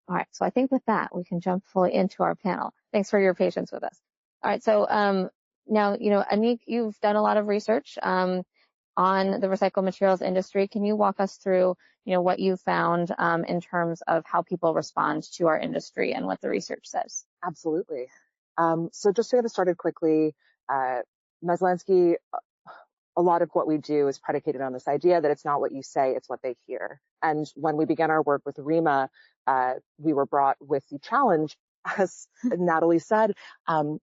All right, so I think with that, we can jump fully into our panel. Thanks for your patience with us. All right, so now, Annick, you've done a lot of research on the recycled materials industry. Can you walk us through, what you found in terms of how people respond to our industry and what the research says? Absolutely. So just to get us started quickly, Maslansky, a lot of what we do is predicated on this idea that it's not what you say, it's what they hear. And when we began our work with ReMA, we were brought with the challenge, as Natalie said,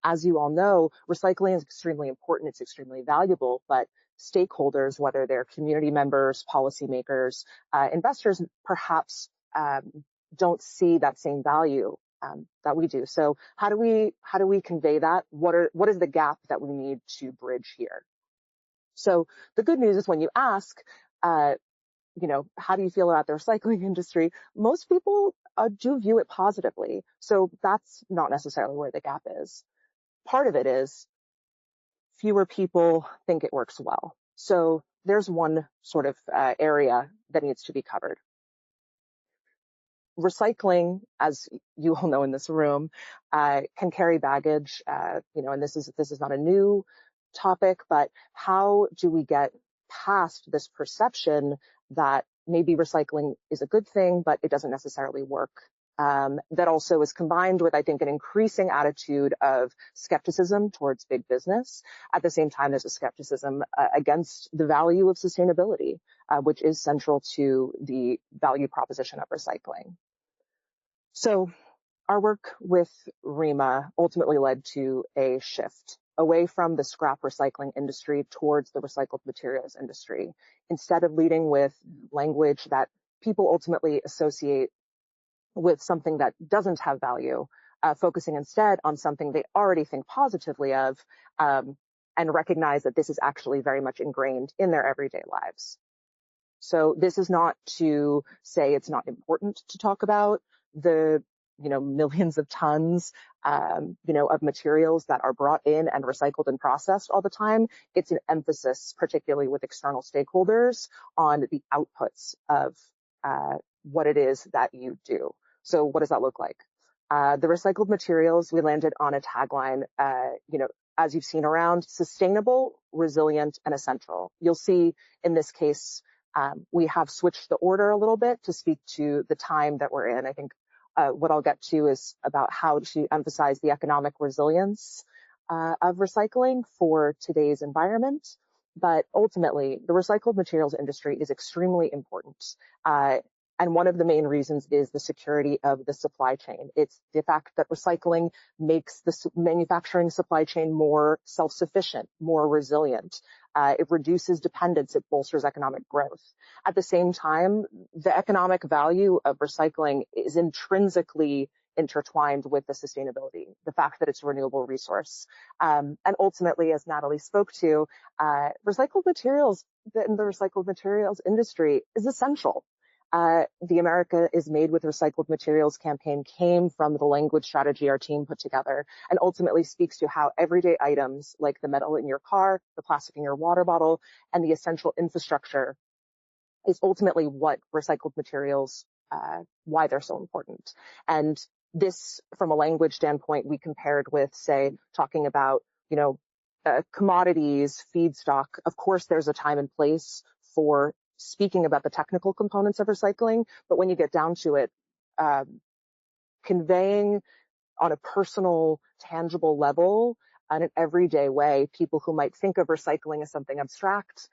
as you all know, recycling is extremely important, it's extremely valuable, but stakeholders, whether they're community members, policymakers, investors, perhaps don't see that same value that we do. So how do we convey that? What is the gap that we need to bridge here? So the good news is when you ask, how do you feel about the recycling industry? Most people do view it positively. So that's not necessarily where the gap is. Part of it is fewer people think it works well. So there's one sort of area that needs to be covered. Recycling, as you all know in this room, can carry baggage, and this is not a new topic, but how do we get past this perception that maybe recycling is a good thing, but it doesn't necessarily work? That also is combined with, I think, an increasing attitude of skepticism towards big business. At the same time, there's a skepticism against the value of sustainability, which is central to the value proposition of recycling. So our work with ReMA ultimately led to a shift away from the scrap recycling industry towards the recycled materials industry. Instead of leading with language that people ultimately associate with something that doesn't have value, focusing instead on something they already think positively of, and recognize that this is actually very much ingrained in their everyday lives. So this is not to say it's not important to talk about the millions of tons of materials that are brought in and recycled and processed all the time. It's an emphasis, particularly with external stakeholders, on the outputs of what it is that you do. So what does that look like? The recycled materials, we landed on a tagline, as you've seen around, sustainable, resilient, and essential. You'll see in this case, we have switched the order a little bit to speak to the time that we're in. I think what I'll get to is about how to emphasize the economic resilience of recycling for today's environment. But ultimately, the recycled materials industry is extremely important. And one of the main reasons is the security of the supply chain. It's the fact that recycling makes the manufacturing supply chain more self-sufficient, more resilient. It reduces dependence. It bolsters economic growth. At the same time, the economic value of recycling is intrinsically intertwined with the sustainability, the fact that it's a renewable resource. And ultimately, as Natalie spoke to, recycled materials in the recycled materials industry is essential. The America is Made with Recycled Materials campaign came from the language strategy our team put together and ultimately speaks to how everyday items like the metal in your car, the plastic in your water bottle, and the essential infrastructure is ultimately what recycled materials, why they're so important. And this, from a language standpoint, we compared with, say, talking about, commodities, feedstock. Of course, there's a time and place for speaking about the technical components of recycling, but when you get down to it, conveying on a personal, tangible level, in an everyday way, people who might think of recycling as something abstract,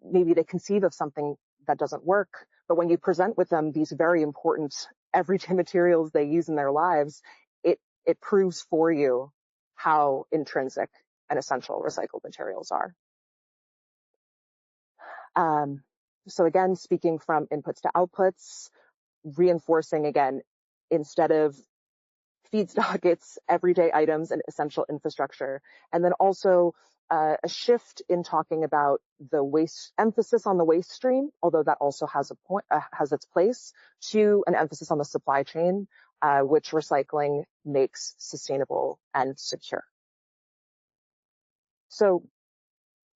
maybe they conceive of something that doesn't work, but when you present with them these very important everyday materials they use in their lives, it proves for you how intrinsic and essential recycled materials are. So again, speaking from inputs to outputs, reinforcing again, instead of feedstock, it's everyday items and essential infrastructure. And then also a shift in talking about the waste, emphasis on the waste stream, although that also has a point, has its place, to an emphasis on the supply chain, which recycling makes sustainable and secure. So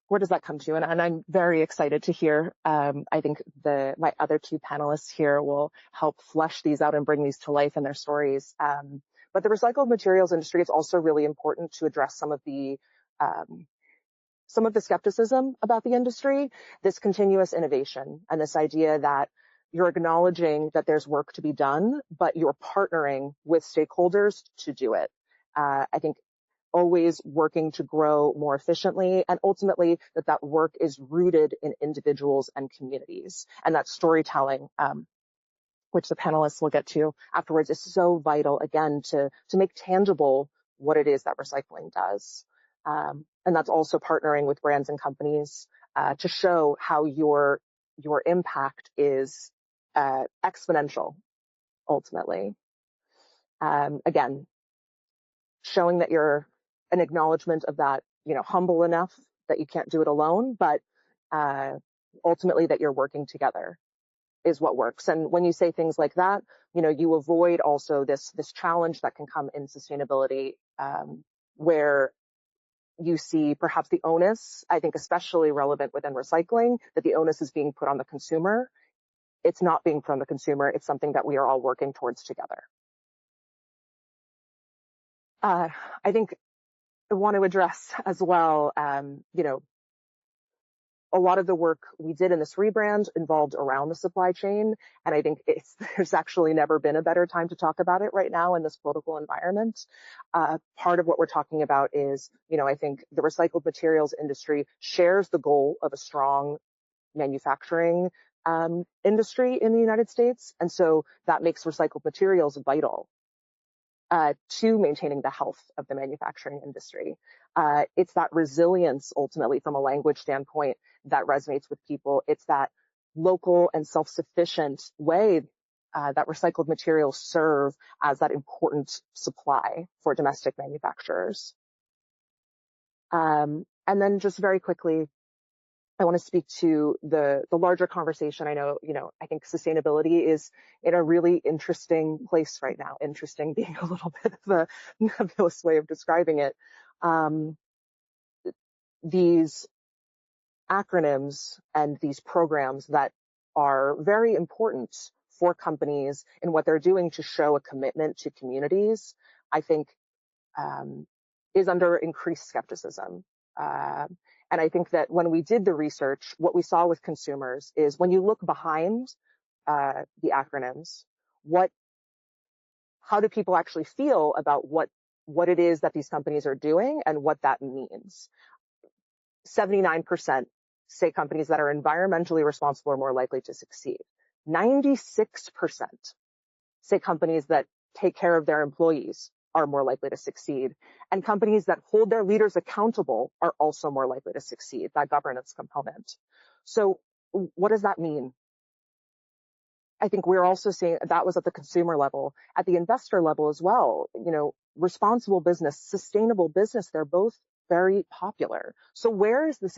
where does that come to? And I'm very excited to hear. I think my other two panelists here will help flesh these out and bring these to life in their stories. But the recycled materials industry, it's also really important to address some of the skepticism about the industry, this continuous innovation, and this idea that you're acknowledging that there's work to be done, but you're partnering with stakeholders to do it. I think always working to grow more efficiently, and ultimately that work is rooted in individuals and communities. And that storytelling, which the panelists will get to afterwards, is so vital, again, to make tangible what it is that recycling does. And that's also partnering with brands and companies to show how your impact is exponential, ultimately. Again, showing that you're an acknowledgement of that, humble enough that you can't do it alone, but ultimately that you're working together is what works. And when you say things like that, you avoid also this challenge that can come in sustainability, where you see perhaps the onus, I think especially relevant within recycling, that the onus is being put on the consumer. It's not being put on the consumer. It's something that we are all working towards together. I think I want to address as well, a lot of the work we did in this rebrand involved around the supply chain. And I think there's actually never been a better time to talk about it right now in this political environment. Part of what we're talking about is, I think the recycled materials industry shares the goal of a strong manufacturing industry in the United States. And so that makes recycled materials vital to maintaining the health of the manufacturing industry. It's that resilience, ultimately, from a language standpoint, that resonates with people. It's that local and self-sufficient way that recycled materials serve as that important supply for domestic manufacturers. And then just very quickly, I want to speak to the larger conversation. I know, I think sustainability is in a really interesting place right now. Interesting being a little bit of a nebulous way of describing it. These acronyms and these programs that are very important for companies in what they're doing to show a commitment to communities, I think, is under increased skepticism. And I think that when we did the research, what we saw with consumers is when you look behind the acronyms, how do people actually feel about what it is that these companies are doing and what that means? 79% say companies that are environmentally responsible are more likely to succeed. 96% say companies that take care of their employees are more likely to succeed. And companies that hold their leaders accountable are also more likely to succeed, that governance component. So what does that mean? I think we're also seeing that was at the consumer level, at the investor level as well. Responsible business, sustainable business, they're both very popular. So where is this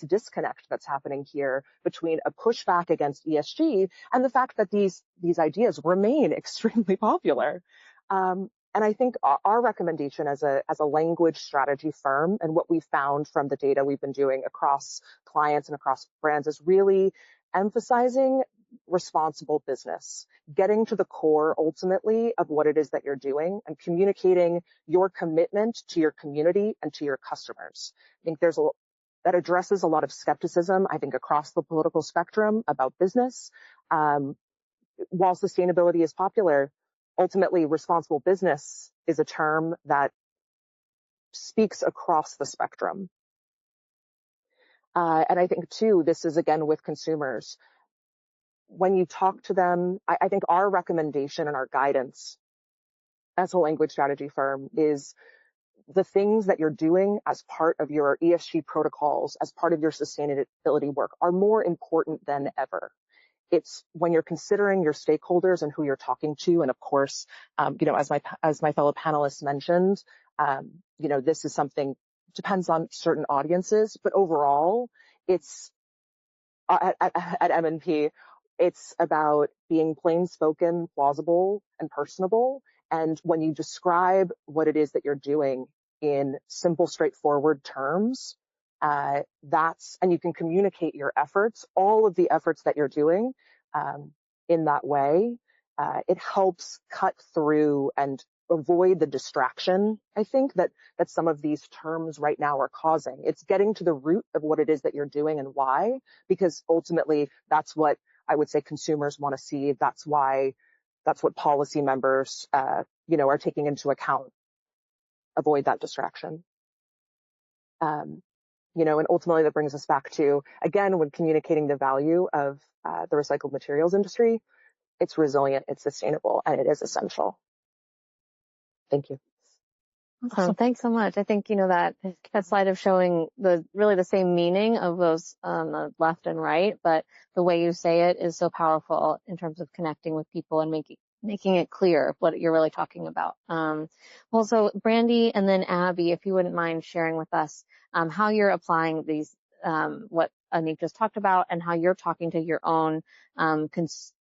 disconnect that's happening here between a pushback against ESG and the fact that these ideas remain extremely popular? And I think our recommendation as a language strategy firm, and what we found from the data we've been doing across clients and across brands, is really emphasizing responsible business, getting to the core ultimately of what it is that you're doing and communicating your commitment to your community and to your customers. I think that addresses a lot of skepticism, I think, across the political spectrum about business. While sustainability is popular, ultimately responsible business is a term that speaks across the spectrum. And I think too, this is again with consumers. When you talk to them, I think our recommendation and our guidance as a language strategy firm is the things that you're doing as part of your ESG protocols, as part of your sustainability work, are more important than ever. It's when you're considering your stakeholders and who you're talking to. And of course, as my fellow panelists mentioned, this is something depends on certain audiences, but overall it's at M&P, it's about being plain spoken, plausible, and personable. And when you describe what it is that you're doing in simple, straightforward terms, and you can communicate your efforts, all of the efforts that you're doing in that way. It helps cut through and avoid the distraction, I think, that some of these terms right now are causing. It's getting to the root of what it is that you're doing and why, because ultimately that's what I would say consumers want to see. That's what policy members, are taking into account. Avoid that distraction. And ultimately that brings us back to, again, when communicating the value of the recycled materials industry, it's resilient, it's sustainable, and it is essential. Thank you. Awesome. Thanks so much. I think, that slide of showing really the same meaning of those left and right, but the way you say it is so powerful in terms of connecting with people and making it clear what you're really talking about. So Brandi and then Abbie, if you wouldn't mind sharing with us how you're applying these, what Annick just talked about, and how you're talking to your own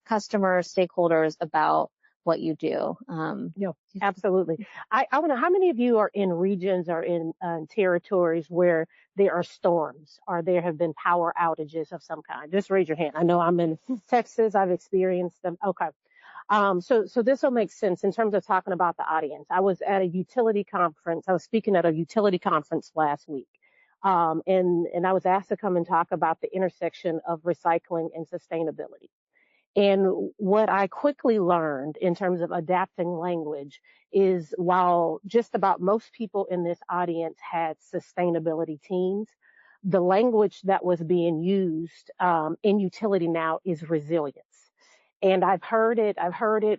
customers, stakeholders about what you do. Yeah, absolutely. I want to know, how many of you are in regions or in territories where there are storms or there have been power outages of some kind? Just raise your hand. I know I'm in Texas. I've experienced them. Okay. So this will make sense in terms of talking about the audience. I was at a utility conference. I was speaking at a utility conference last week. And I was asked to come and talk about the intersection of recycling and sustainability. And what I quickly learned in terms of adapting language is, while just about most people in this audience had sustainability teams, the language that was being used in utility now is resilience. And I've heard it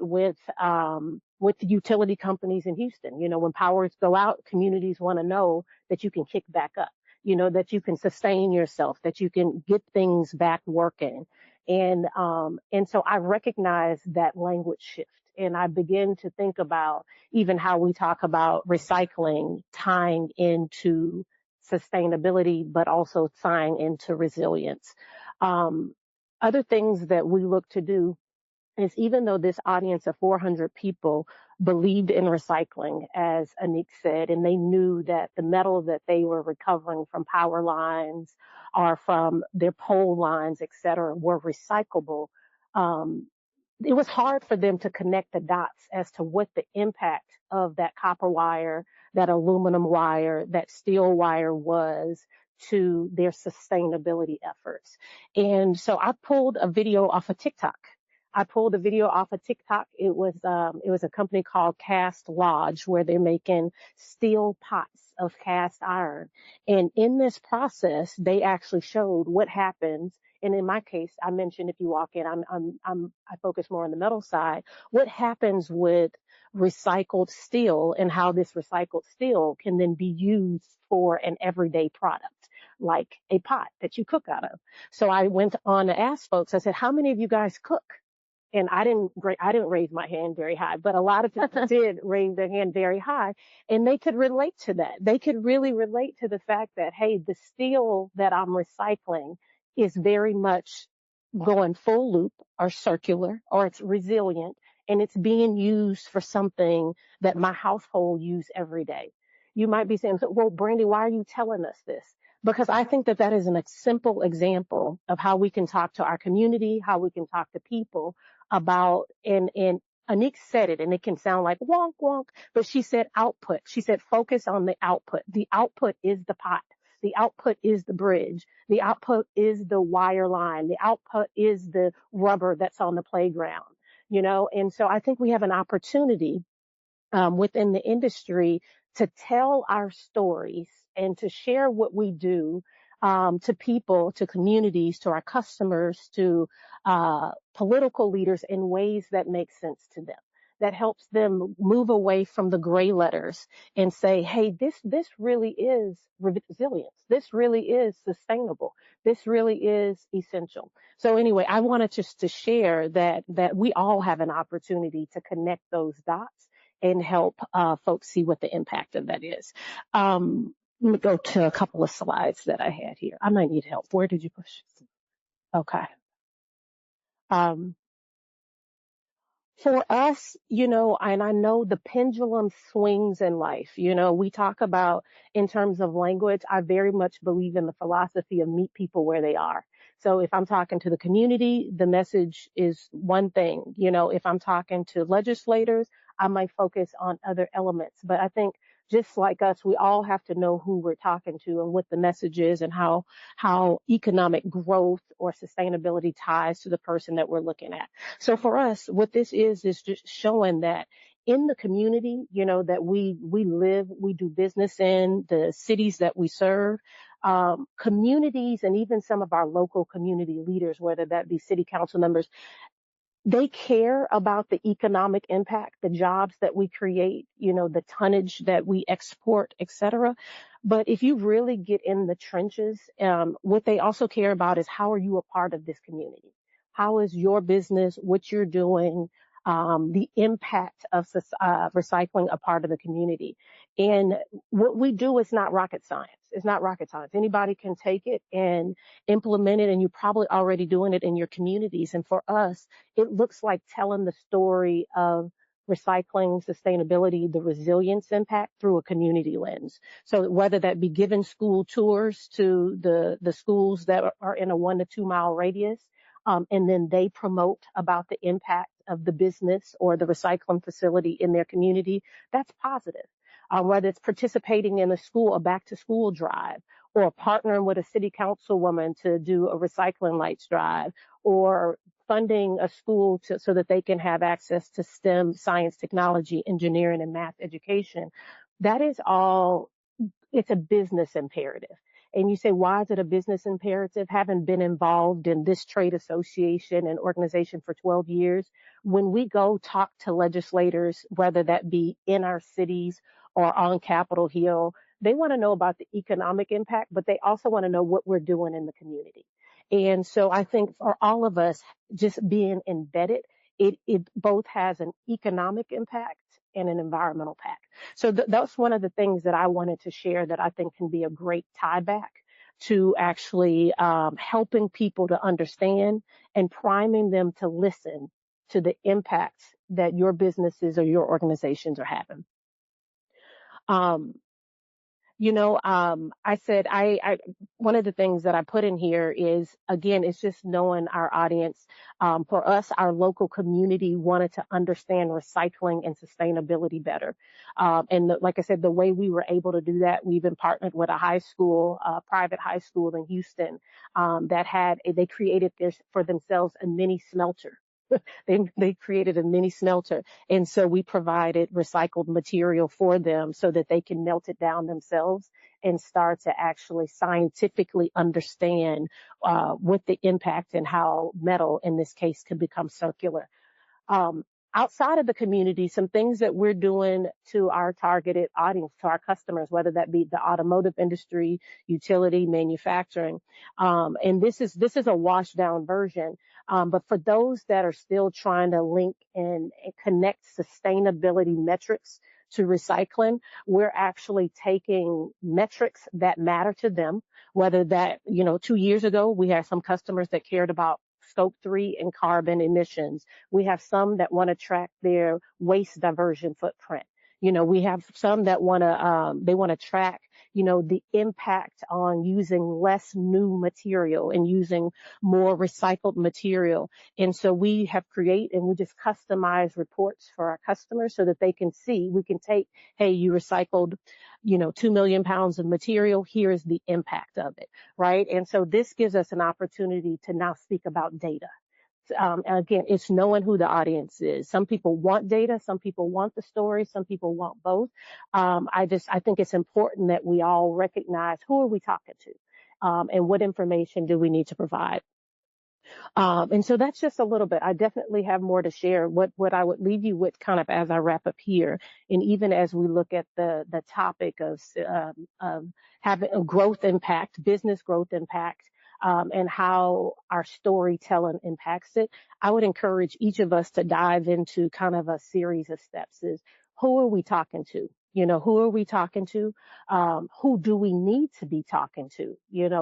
with the utility companies in Houston. When powers go out, communities want to know that you can kick back up, that you can sustain yourself, that you can get things back working. And so I recognize that language shift, and I begin to think about even how we talk about recycling tying into sustainability, but also tying into resilience. Other things that we look to do is, even though this audience of 400 people believed in recycling, as Annick said, and they knew that the metal that they were recovering from power lines or from their pole lines, et cetera, were recyclable, it was hard for them to connect the dots as to what the impact of that copper wire, that aluminum wire, that steel wire was to their sustainability efforts. And so I pulled a video off of TikTok. It was a company called Cast Lodge, where they're making steel pots of cast iron. And in this process, they actually showed what happens. And in my case, I mentioned, if you walk in, I focus more on the metal side. What happens with recycled steel, and how this recycled steel can then be used for an everyday product, like a pot that you cook out of. So I went on to ask folks, I said, how many of you guys cook? And I didn't raise my hand very high, but a lot of people did raise their hand very high, and they could relate to that. They could really relate to the fact that, hey, the steel that I'm recycling is very much going full loop or circular, or it's resilient, and it's being used for something that my household use every day. You might be saying, well, Brandi, why are you telling us this? Because I think that is a simple example of how we can talk to our community, how we can talk to people about, and Annick said it, and it can sound like wonk, wonk, but she said output. She said, focus on the output. The output is the pot. The output is the bridge. The output is the wire line. The output is the rubber that's on the playground, and so I think we have an opportunity within the industry to tell our stories and to share what we do to people, to communities, to our customers, to political leaders in ways that make sense to them, that helps them move away from the gray letters and say, hey, this really is resilience. This really is sustainable. This really is essential. So anyway, I wanted just to share that we all have an opportunity to connect those dots and help folks see what the impact of that is. Let me go to a couple of slides that I had here. I might need help. Where did you push? Okay. For us, and I know the pendulum swings in life. We talk about in terms of language, I very much believe in the philosophy of meet people where they are. So if I'm talking to the community, the message is one thing. If I'm talking to legislators, I might focus on other elements. But I think just like us, we all have to know who we're talking to and what the message is and how economic growth or sustainability ties to the person that we're looking at. So for us, what this is just showing that in the community, that we live, we do business in, the cities that we serve, communities, and even some of our local community leaders, whether that be city council members, they care about the economic impact, the jobs that we create, the tonnage that we export, et cetera. But if you really get in the trenches, what they also care about is how are you a part of this community? How is your business, what you're doing, the impact of recycling a part of the community? And what we do is not rocket science. It's not rocket science. Anybody can take it and implement it, and you're probably already doing it in your communities. And for us, it looks like telling the story of recycling, sustainability, the resilience impact through a community lens. So whether that be giving school tours to the schools that are in a 1 to 2 mile radius, and then they promote about the impact of the business or the recycling facility in their community, that's positive. Whether it's participating in a back to school drive, or partnering with a city councilwoman to do a recycling lights drive, or funding a school so that they can have access to STEM, science, technology, engineering, and math education. That is all, it's a business imperative. And you say, why is it a business imperative? Having been involved in this trade association and organization for 12 years, when we go talk to legislators, whether that be in our cities or on Capitol Hill, they want to know about the economic impact, but they also want to know what we're doing in the community. And so I think for all of us, just being embedded, it both has an economic impact and an environmental impact. So that's one of the things that I wanted to share that I think can be a great tie back to actually helping people to understand and priming them to listen to the impacts that your businesses or your organizations are having. I said, one of the things that I put in here is, again, it's just knowing our audience. For us, our local community wanted to understand recycling and sustainability better. Like I said, the way we were able to do that, we've been partnered with a high school, private high school in Houston, they created for themselves a mini smelter. They created a mini smelter. And so we provided recycled material for them so that they can melt it down themselves and start to actually scientifically understand what the impact and how metal in this case could become circular. Outside of the community, some things that we're doing to our targeted audience, to our customers, whether that be the automotive industry, utility, manufacturing. And this is a washed down version. But for those that are still trying to link and connect sustainability metrics to recycling, we're actually taking metrics that matter to them, whether that, 2 years ago, we had some customers that cared about Scope 3 and carbon emissions. We have some that want to track their waste diversion footprint. We have some that want to track, the impact on using less new material and using more recycled material. And so we have created and we just customize reports for our customers so that they can see, we can take, hey, you recycled, 2 million pounds of material. Here is the impact of it, right? And so this gives us an opportunity to now speak about data. Again, it's knowing who the audience is. Some people want data, some people want the story, some people want both. I think it's important that we all recognize who are we talking to, and what information do we need to provide. And so that's just a little bit. I definitely have more to share. What I would leave you with kind of as I wrap up here, and even as we look at the topic of having a growth impact, business growth impact, and how our storytelling impacts it, I would encourage each of us to dive into kind of a series of steps. Is who are we talking to? Who are we talking to? Who do we need to be talking to,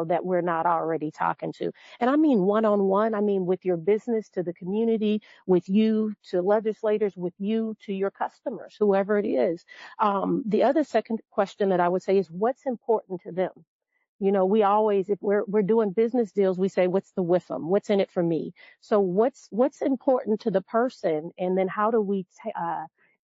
that we're not already talking to? And I mean one-on-one. I mean with your business to the community, with you to legislators, with you to your customers, whoever it is. The other second question that I would say is what's important to them? We always, if we're doing business deals, we say, what's the WIFM? What's in it for me? So what's important to the person? And then how do we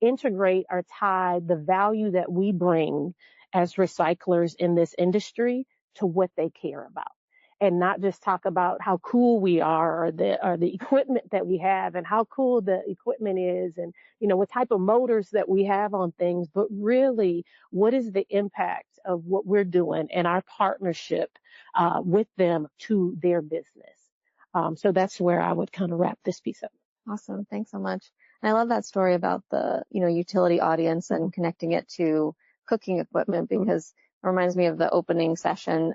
integrate or tie the value that we bring as recyclers in this industry to what they care about? And not just talk about how cool we are or the equipment that we have and how cool the equipment is and, what type of motors that we have on things, but really what is the impact of what we're doing and our partnership with them to their business. So that's where I would kind of wrap this piece up. Awesome. Thanks so much. And I love that story about the, utility audience and connecting it to cooking equipment because it reminds me of the opening session.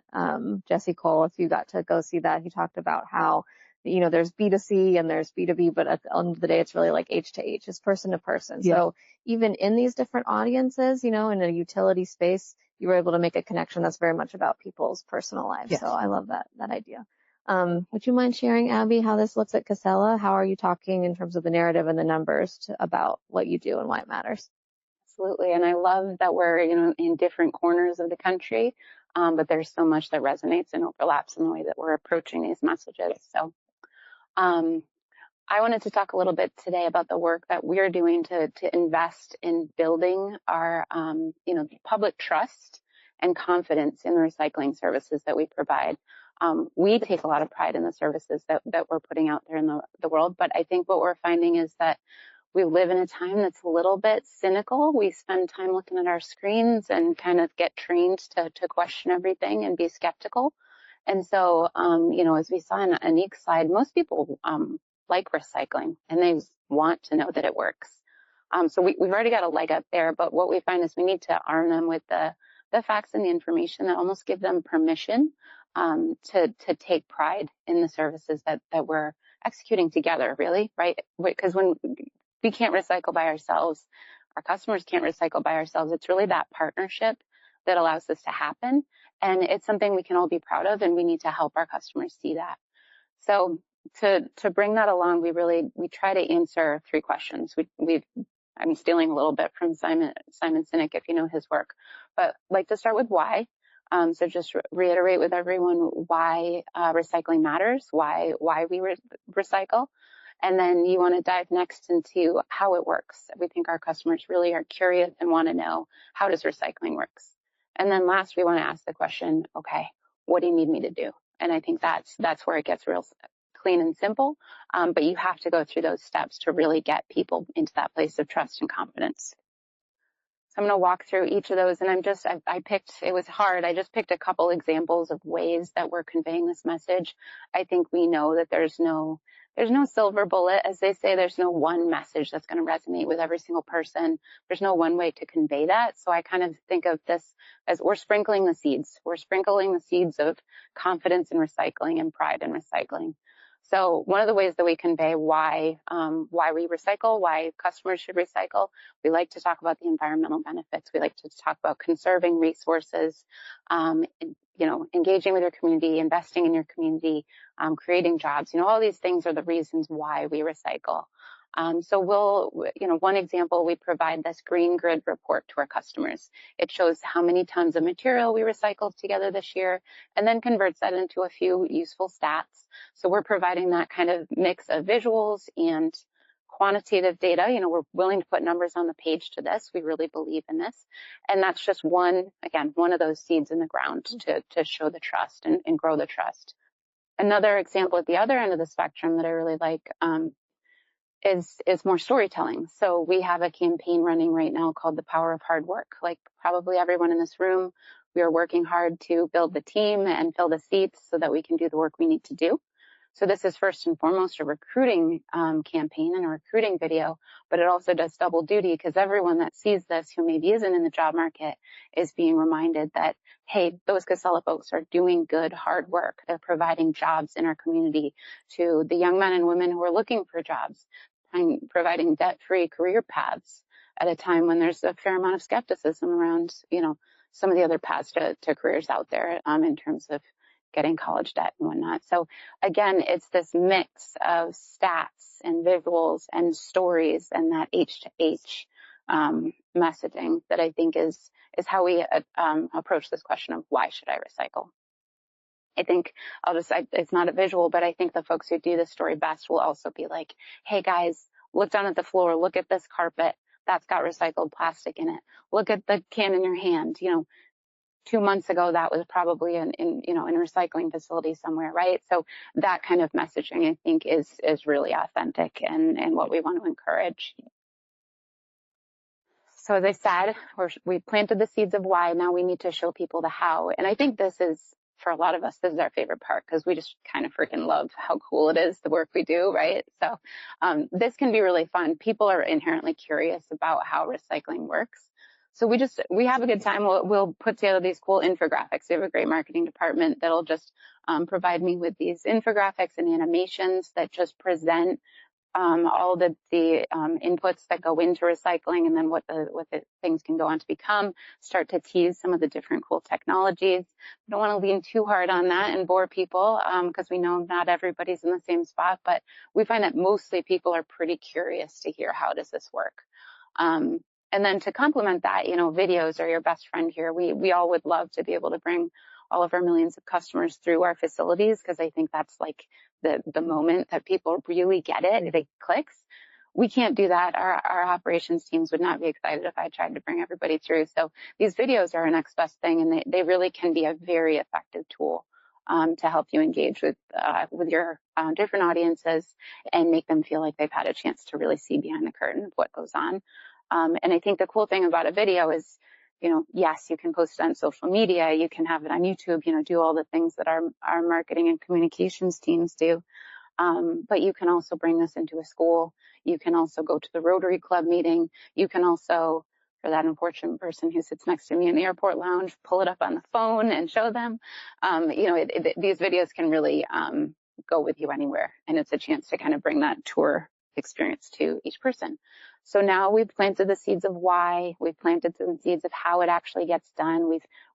Jesse Cole, if you got to go see that, he talked about how, there's B2C and there's B2B, but at the end of the day, it's really like H to H, it's person to person. Yeah. So even in these different audiences, in a utility space, you were able to make a connection that's very much about people's personal lives. Yes. So I love that idea. Would you mind sharing, Abbie, how this looks at Casella? How are you talking in terms of the narrative and the numbers about what you do and why it matters? Absolutely. And I love that we're, in different corners of the country, but there's so much that resonates and overlaps in the way that we're approaching these messages. So I wanted to talk a little bit today about the work that we're doing to invest in building our, public trust and confidence in the recycling services that we provide. We take a lot of pride in the services that we're putting out there in the world, but I think what we're finding is that we live in a time that's a little bit cynical. We spend time looking at our screens and kind of get trained to question everything and be skeptical. And so, as we saw in Annick's slide, most people like recycling and they want to know that it works. So we've already got a leg up there, but what we find is we need to arm them with the facts and the information that almost give them permission to take pride in the services that we're executing together, really, right? Because when we can't recycle by ourselves, our customers can't recycle by ourselves. It's really that partnership that allows this to happen. And it's something we can all be proud of, and we need to help our customers see that. So to bring that along, we try to answer 3 questions. I'm stealing a little bit from Simon Sinek, if you know his work, but like to start with why. So just reiterate with everyone why recycling matters, why we recycle. And then you want to dive next into how it works. We think our customers really are curious and want to know, how does recycling works? And then last, we want to ask the question, okay, what do you need me to do? And I think that's where it gets real clean and simple. But you have to go through those steps to really get people into that place of trust and confidence. So I'm going to walk through each of those. And it was hard. I just picked a couple examples of ways that we're conveying this message. I think we know that there's no silver bullet, as they say. There's no one message that's going to resonate with every single person. There's no one way to convey that. So I kind of think of this as we're sprinkling the seeds. We're sprinkling the seeds of confidence in recycling and pride in recycling. So one of the ways that we convey why we recycle, why customers should recycle, we like to talk about the environmental benefits. We like to talk about conserving resources, engaging with your community, investing in your community, creating jobs. All these things are the reasons why we recycle. So one example, we provide this green grid report to our customers. It shows how many tons of material we recycled together this year, and then converts that into a few useful stats. So we're providing that kind of mix of visuals and quantitative data. We're willing to put numbers on the page to this. We really believe in this. And that's just one of those seeds in the ground to show the trust and grow the trust. Another example at the other end of the spectrum that I really like, is more storytelling. So we have a campaign running right now called The Power of Hard Work. Like probably everyone in this room, we are working hard to build the team and fill the seats so that we can do the work we need to do. So this is first and foremost a recruiting campaign and a recruiting video, but it also does double duty because everyone that sees this who maybe isn't in the job market is being reminded that, hey, those Casella folks are doing good, hard work. They're providing jobs in our community to the young men and women who are looking for jobs. providing debt-free career paths at a time when there's a fair amount of skepticism around, some of the other paths to careers out there, in terms of getting college debt and whatnot. So again, it's this mix of stats and visuals and stories and that H to H messaging that I think is how we approach this question of why should I recycle? I think it's not a visual, but I think the folks who do this story best will also be like, hey guys, look down at the floor, look at this carpet, that's got recycled plastic in it. Look at the can in your hand. 2 months ago, that was probably in a recycling facility somewhere, right? So that kind of messaging, I think, is really authentic and what we want to encourage. So as I said, we planted the seeds of why. Now we need to show people the how. And I think this is, for a lot of us, this is our favorite part because we just kind of freaking love how cool it is, the work we do, right? So this can be really fun. People are inherently curious about how recycling works. So we have a good time. We'll put together these cool infographics. We have a great marketing department that'll just provide me with these infographics and animations that just present all the inputs that go into recycling and then what the things can go on to become, start to tease some of the different cool technologies. We don't want to lean too hard on that and bore people because we know not everybody's in the same spot, but we find that mostly people are pretty curious to hear how does this work. And then to complement that, videos are your best friend here. We all would love to be able to bring all of our millions of customers through our facilities because I think that's like the moment that people really get it, it clicks. We can't do that. Our operations teams would not be excited if I tried to bring everybody through. So these videos are our next best thing, and they really can be a very effective tool to help you engage with your different audiences and make them feel like they've had a chance to really see behind the curtain of what goes on. And I think the cool thing about a video is, yes, you can post it on social media, you can have it on YouTube, do all the things that our marketing and communications teams do. But you can also bring this into a school. You can also go to the Rotary Club meeting. You can also, for that unfortunate person who sits next to me in the airport lounge, pull it up on the phone and show them. These videos can really go with you anywhere. And it's a chance to kind of bring that tour experience to each person. So now we've planted the seeds of why, we've planted some seeds of how it actually gets done.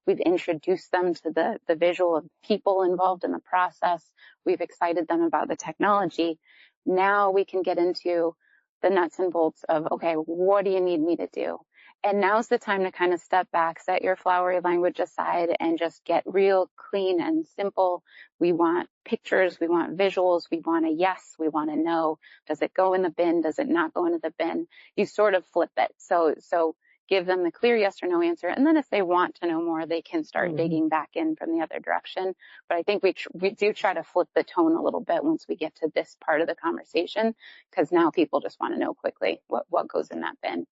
We've introduced them to the visual of people involved in the process. We've excited them about the technology. Now we can get into the nuts and bolts of, okay, what do you need me to do? And now's the time to kind of step back, set your flowery language aside and just get real clean and simple. We want pictures. We want visuals. We want a yes. We want to know, does it go in the bin? Does it not go into the bin? You sort of flip it. So give them the clear yes or no answer. And then if they want to know more, they can start digging back in from the other direction. But I think we do try to flip the tone a little bit once we get to this part of the conversation, because now people just want to know quickly what goes in that bin.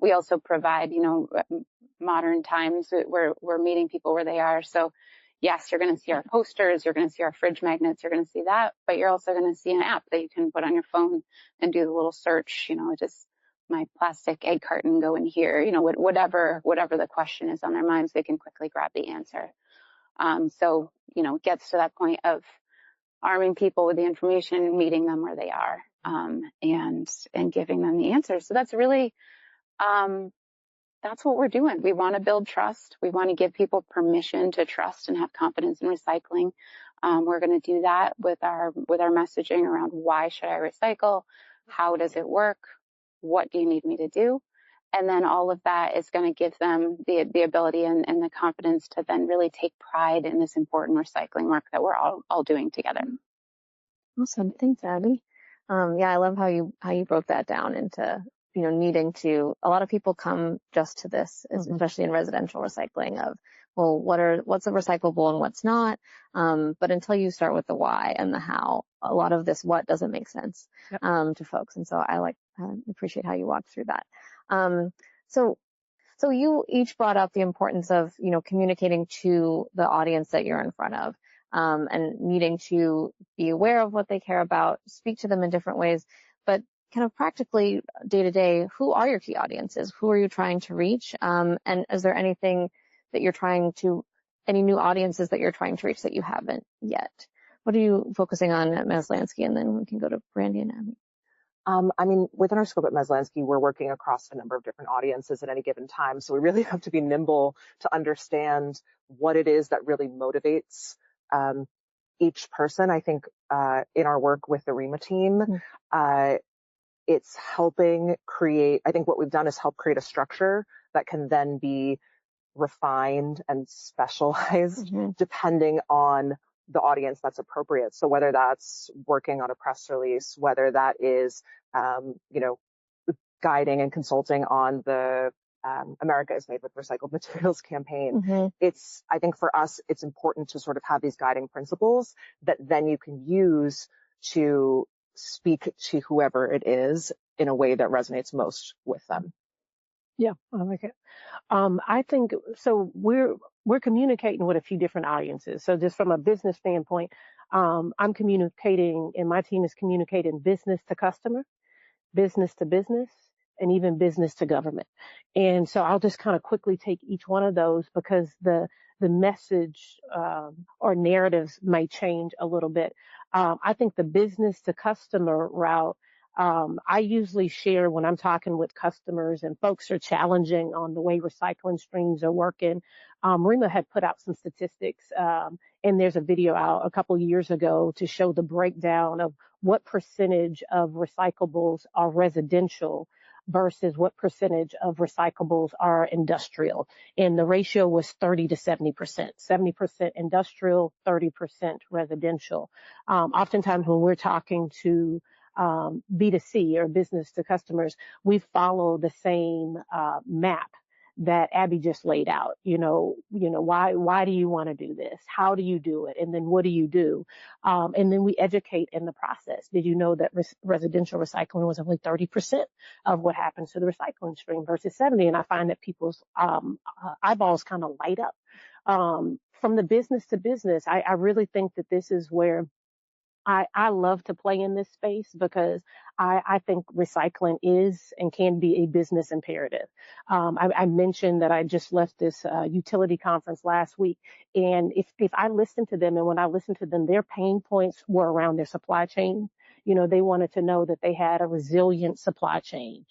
We also provide, modern times where we're meeting people where they are. So yes, you're going to see our posters, you're going to see our fridge magnets, you're going to see that, but you're also going to see an app that you can put on your phone and do the little search, just my plastic egg carton go in here, whatever the question is on their minds, they can quickly grab the answer. So, it gets to that point of arming people with the information, meeting them where they are, and giving them the answers. So that's really, that's what we're doing. We want to build trust. We want to give people permission to trust and have confidence in recycling. We're going to do that with our messaging around why should I recycle? How does it work? What do you need me to do? And then all of that is going to give them the ability and the confidence to then really take pride in this important recycling work that we're all doing together. Awesome. Thanks, Abbie. I love how you broke that down into, needing to, a lot of people come just to this, especially in residential recycling of, well, what's a recyclable and what's not. But until you start with the why and the how, a lot of this what doesn't make sense, to folks. And so I appreciate how you walked through that. So you each brought up the importance of, communicating to the audience that you're in front of, and needing to be aware of what they care about, speak to them in different ways, but kind of practically day to day, who are your key audiences? Who are you trying to reach? And is there anything that any new audiences that you're trying to reach that you haven't yet? What are you focusing on at Maslansky? And then we can go to Brandi and Abbie. I mean, within our scope at Maslansky, we're working across a number of different audiences at any given time. So we really have to be nimble to understand what it is that really motivates each person. I think in our work with the ReMA team, it's helping create, I think what we've done is help create a structure that can then be refined and specialized depending on the audience that's appropriate. So whether that's working on a press release, whether that is, guiding and consulting on the America is Made with Recycled Materials campaign. I think for us, it's important to sort of have these guiding principles that then you can use to speak to whoever it is in a way that resonates most with them. Yeah, I like it. I think so. We're communicating with a few different audiences. So just from a business standpoint, I'm communicating, and my team is communicating business to customer, business to business, and even business to government. And so I'll just kind of quickly take each one of those because the message or narratives may change a little bit. I think the business to customer route, I usually share when I'm talking with customers and folks are challenging on the way recycling streams are working. ReMA had put out some statistics, and there's a video out a couple years ago to show the breakdown of what percentage of recyclables are residential versus what percentage of recyclables are industrial. And the ratio was 30 to 70%, 70% industrial, 30% residential. Oftentimes when we're talking to B2C or business to customers, we follow the same map that Abbie just laid out. Why do you want to do this? How do you do it? And then what do you do? And then we educate in the process. Did you know that residential recycling was only 30% of what happens to the recycling stream versus 70? And I find that people's eyeballs kind of light up. From the business to business, I really think that this is where I love to play in this space because I think recycling is and can be a business imperative. I mentioned that I just left this utility conference last week, and if I listened to them, and when I listened to them, their pain points were around their supply chain. They wanted to know that they had a resilient supply chain.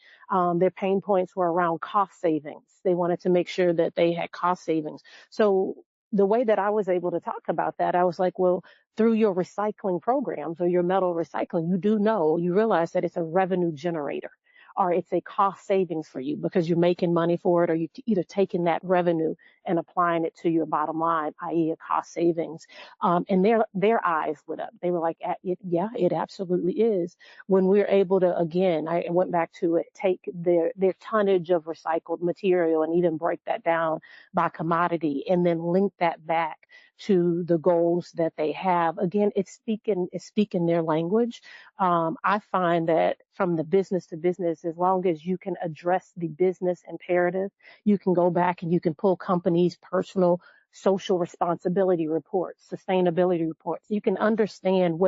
Their pain points were around cost savings. They wanted to make sure that they had cost savings. So the way that I was able to talk about that, I was like, well, through your recycling programs or your metal recycling, you realize that it's a revenue generator or it's a cost savings for you because you're making money for it, or you either taking that revenue and applying it to your bottom line, i.e. a cost savings. And their eyes lit up. They were like, yeah, it absolutely is. When we're able to, again, I went back to it, take their tonnage of recycled material and even break that down by commodity and then link that back to the goals that they have. Again, it's speaking their language. I find that from the business to business, as long as you can address the business imperative, you can go back and you can pull companies' personal social responsibility reports, sustainability reports. You can understand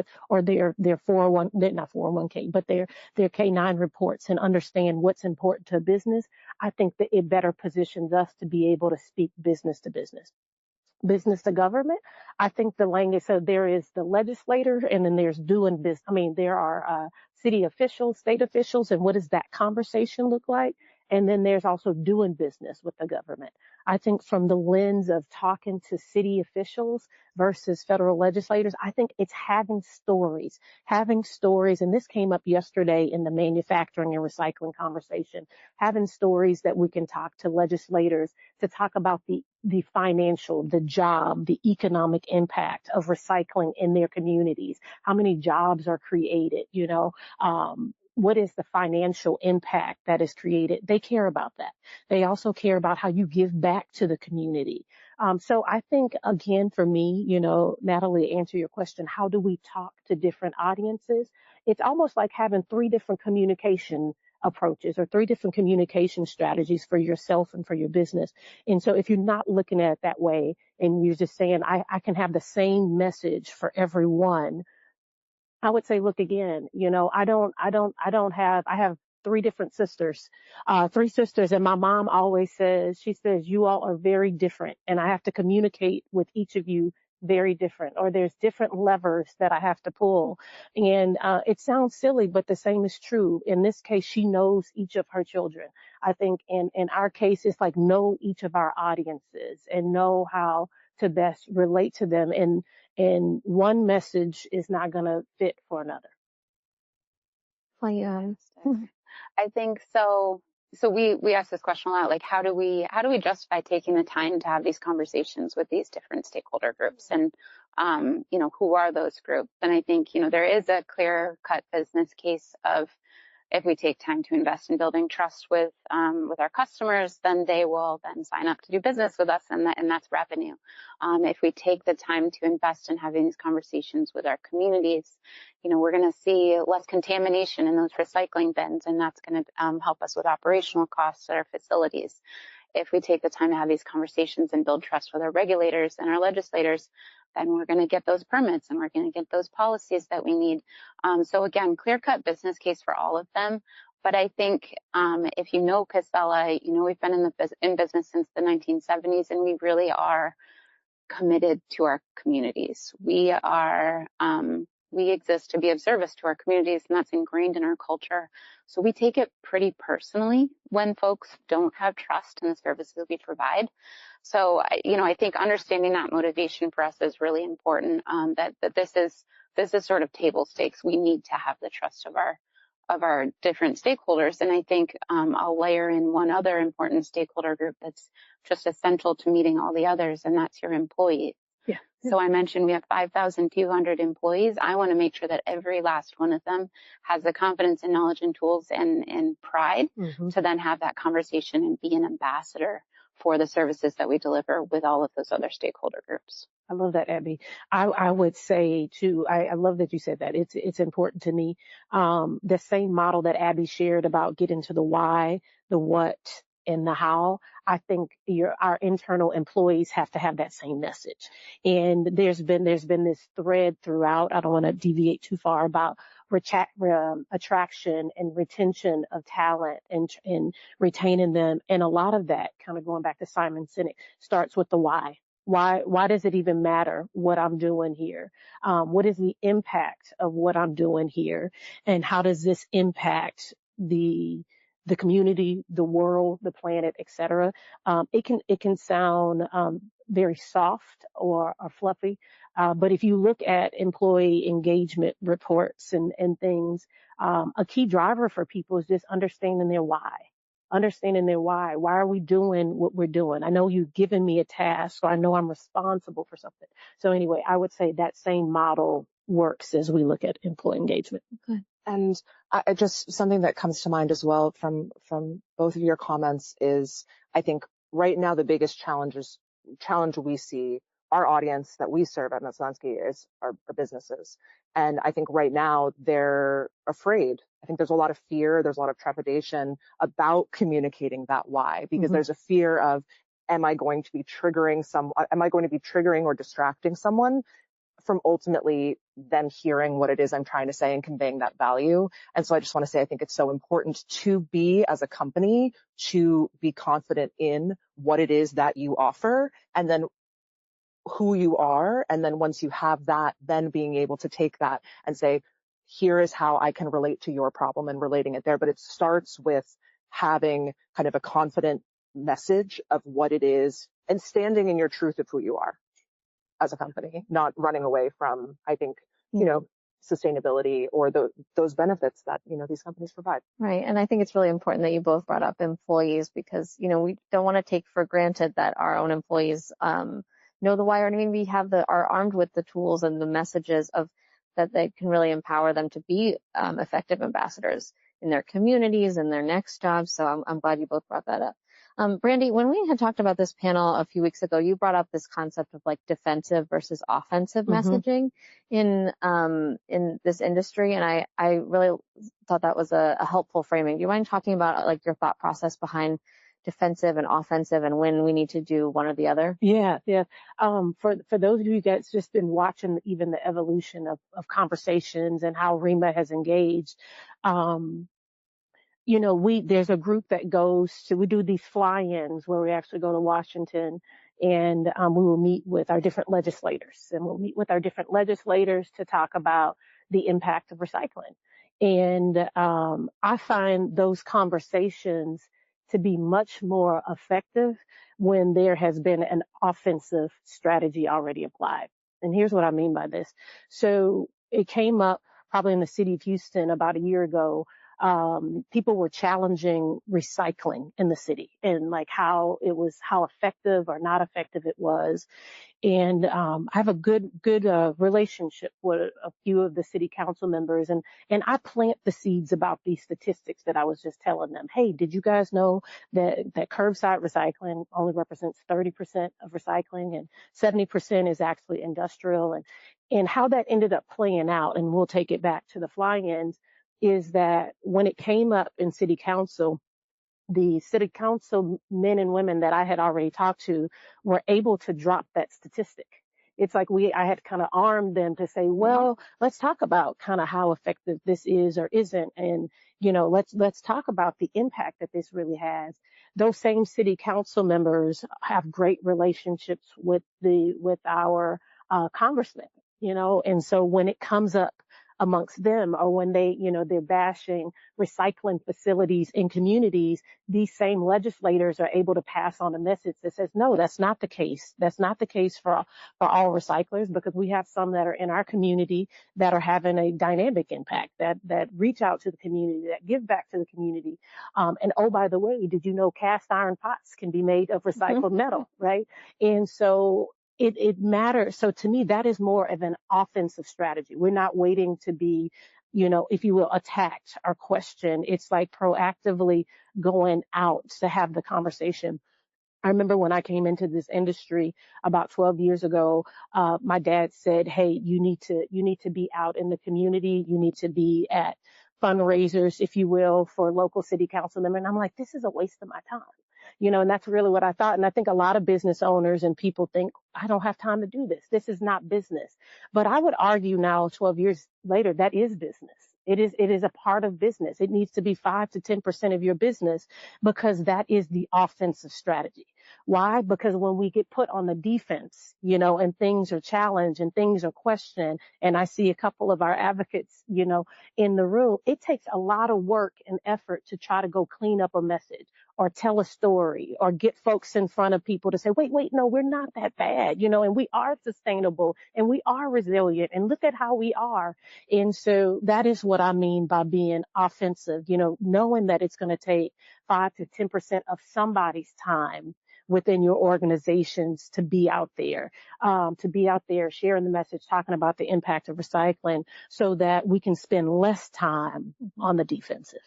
their 401, they're not 401k, but their K9 reports and understand what's important to business. I think that it better positions us to be able to speak business to business. Business to government, I think the language, so there is the legislator and then there's doing business. I mean, there are city officials, state officials, and what does that conversation look like? And then there's also doing business with the government. I think from the lens of talking to city officials versus federal legislators, I think it's having stories. And this came up yesterday in the manufacturing and recycling conversation, having stories that we can talk to legislators to talk about the financial, the job, the economic impact of recycling in their communities. How many jobs are created, what is the financial impact that is created? They care about that. They also care about how you give back to the community. So I think, again, for me, Natalie, to answer your question, how do we talk to different audiences? It's almost like having 3 different communication approaches or 3 different communication strategies for yourself and for your business. And so if you're not looking at it that way and you're just saying, I can have the same message for everyone, I would say, look again, I have 3 different sisters, 3 sisters. And my mom always says, you all are very different and I have to communicate with each of you very different, or there's different levers that I have to pull. And it sounds silly, but the same is true. In this case, she knows each of her children. I think in our case, it's like know each of our audiences and know how to best relate to them. And one message is not going to fit for another. Well, yeah. I think so. So we ask this question a lot, like how do we justify taking the time to have these conversations with these different stakeholder groups, and who are those groups? And I think there is a clear cut business case of, if we take time to invest in building trust with our customers, then they will then sign up to do business with us, and that's revenue. If we take the time to invest in having these conversations with our communities, we're going to see less contamination in those recycling bins, and that's going to help us with operational costs at our facilities. If we take the time to have these conversations and build trust with our regulators and our legislators, then we're going to get those permits and we're going to get those policies that we need. So again, clear-cut business case for all of them. But I think if you know Casella, we've been in business since the 1970s, and we really are committed to our communities. We exist to be of service to our communities, and that's ingrained in our culture. So we take it pretty personally when folks don't have trust in the services we provide. So, I think understanding that motivation for us is really important, that this is sort of table stakes. We need to have the trust of our different stakeholders. And I think I'll layer in one other important stakeholder group that's just essential to meeting all the others, and that's your employees. Yeah. So I mentioned we have 5,200 employees. I want to make sure that every last one of them has the confidence and knowledge and tools and pride to then have that conversation and be an ambassador for the services that we deliver with all of those other stakeholder groups. I love that, Abbie. I would say too, I love that you said that. It's important to me. The same model that Abbie shared about getting to the why, the what, and the how, I think our internal employees have to have that same message. And there's been this thread throughout. I don't want to deviate too far about attraction and retention of talent and retaining them. And a lot of that, kind of going back to Simon Sinek, starts with the why. Why does it even matter what I'm doing here? What is the impact of what I'm doing here? And how does this impact the community, the world, the planet, et cetera? It can sound very soft or fluffy, but if you look at employee engagement reports and things, a key driver for people is just understanding their why. Why are we doing what we're doing? I know you've given me a task, so I know I'm responsible for something. So anyway, I would say that same model works as we look at employee engagement. Okay. And just something that comes to mind as well from both of your comments is, I think right now the biggest challenge we see, our audience that we serve at Maslansky is our businesses. And I think right now they're afraid. I think there's a lot of fear, there's a lot of trepidation about communicating that why, because there's a fear of, am I going to be triggering or distracting someone from ultimately them hearing what it is I'm trying to say and conveying that value. And so I just want to say, I think it's so important to be, as a company, to be confident in what it is that you offer, and then who you are. And then once you have that, then being able to take that and say, here is how I can relate to your problem, and relating it there. But it starts with having kind of a confident message of what it is and standing in your truth of who you are as a company, not running away from, I think, sustainability or those benefits that, these companies provide. Right. And I think it's really important that you both brought up employees, because, we don't want to take for granted that our own employees know the why, or we are armed with the tools and the messages that they can really empower them to be effective ambassadors in their communities and their next jobs. So I'm glad you both brought that up. Brandi, when we had talked about this panel a few weeks ago, you brought up this concept of like defensive versus offensive messaging in this industry. And I really thought that was a helpful framing. Do you mind talking about like your thought process behind defensive and offensive, and when we need to do one or the other? Yeah. For those of you that's just been watching even the evolution of conversations and how ReMA has engaged, there's a group that we do these fly-ins where we actually go to Washington and we will meet with our different legislators, to talk about the impact of recycling. And I find those conversations to be much more effective when there has been an offensive strategy already applied. And here's what I mean by this. So it came up probably in the city of Houston about a year ago. People were challenging recycling in the city and like how effective or not effective it was. And I have a good relationship with a few of the city council members, and I plant the seeds about these statistics that I was just telling them. Hey, did you guys know that curbside recycling only represents 30% of recycling, and 70% is actually industrial, and how that ended up playing out, and we'll take it back to the fly-ins, is that when it came up in city council, the city council men and women that I had already talked to were able to drop that statistic. It's like I had kind of armed them to say, well, let's talk about kind of how effective this is or isn't. And, let's talk about the impact that this really has. Those same city council members have great relationships with our congressmen, and so when it comes up amongst them, or when they're bashing recycling facilities in communities, these same legislators are able to pass on a message that says, no, that's not the case. That's not the case for all recyclers, because we have some that are in our community that are having a dynamic impact, that reach out to the community, that give back to the community. And oh, by the way, did you know cast iron pots can be made of recycled metal, right? And so it matters. So to me, that is more of an offensive strategy. We're not waiting to be, if you will, attacked or questioned. It's like proactively going out to have the conversation. I remember when I came into this industry about 12 years ago, my dad said, hey, you need to be out in the community. You need to be at fundraisers, if you will, for local city council members. And I'm like, this is a waste of my time. And that's really what I thought. And I think a lot of business owners and people think, I don't have time to do this. This is not business. But I would argue now, 12 years later, that is business. It is a part of business. It needs to be 5 to 10% of your business, because that is the offensive strategy. Why? Because when we get put on the defense, and things are challenged and things are questioned, and I see a couple of our advocates, in the room, it takes a lot of work and effort to try to go clean up a message or tell a story or get folks in front of people to say, wait, no, we're not that bad, and we are sustainable and we are resilient and look at how we are. And so that is what I mean by being offensive, knowing that it's going to take 5 to 10% of somebody's time within your organizations to be out there sharing the message, talking about the impact of recycling, so that we can spend less time on the defensive.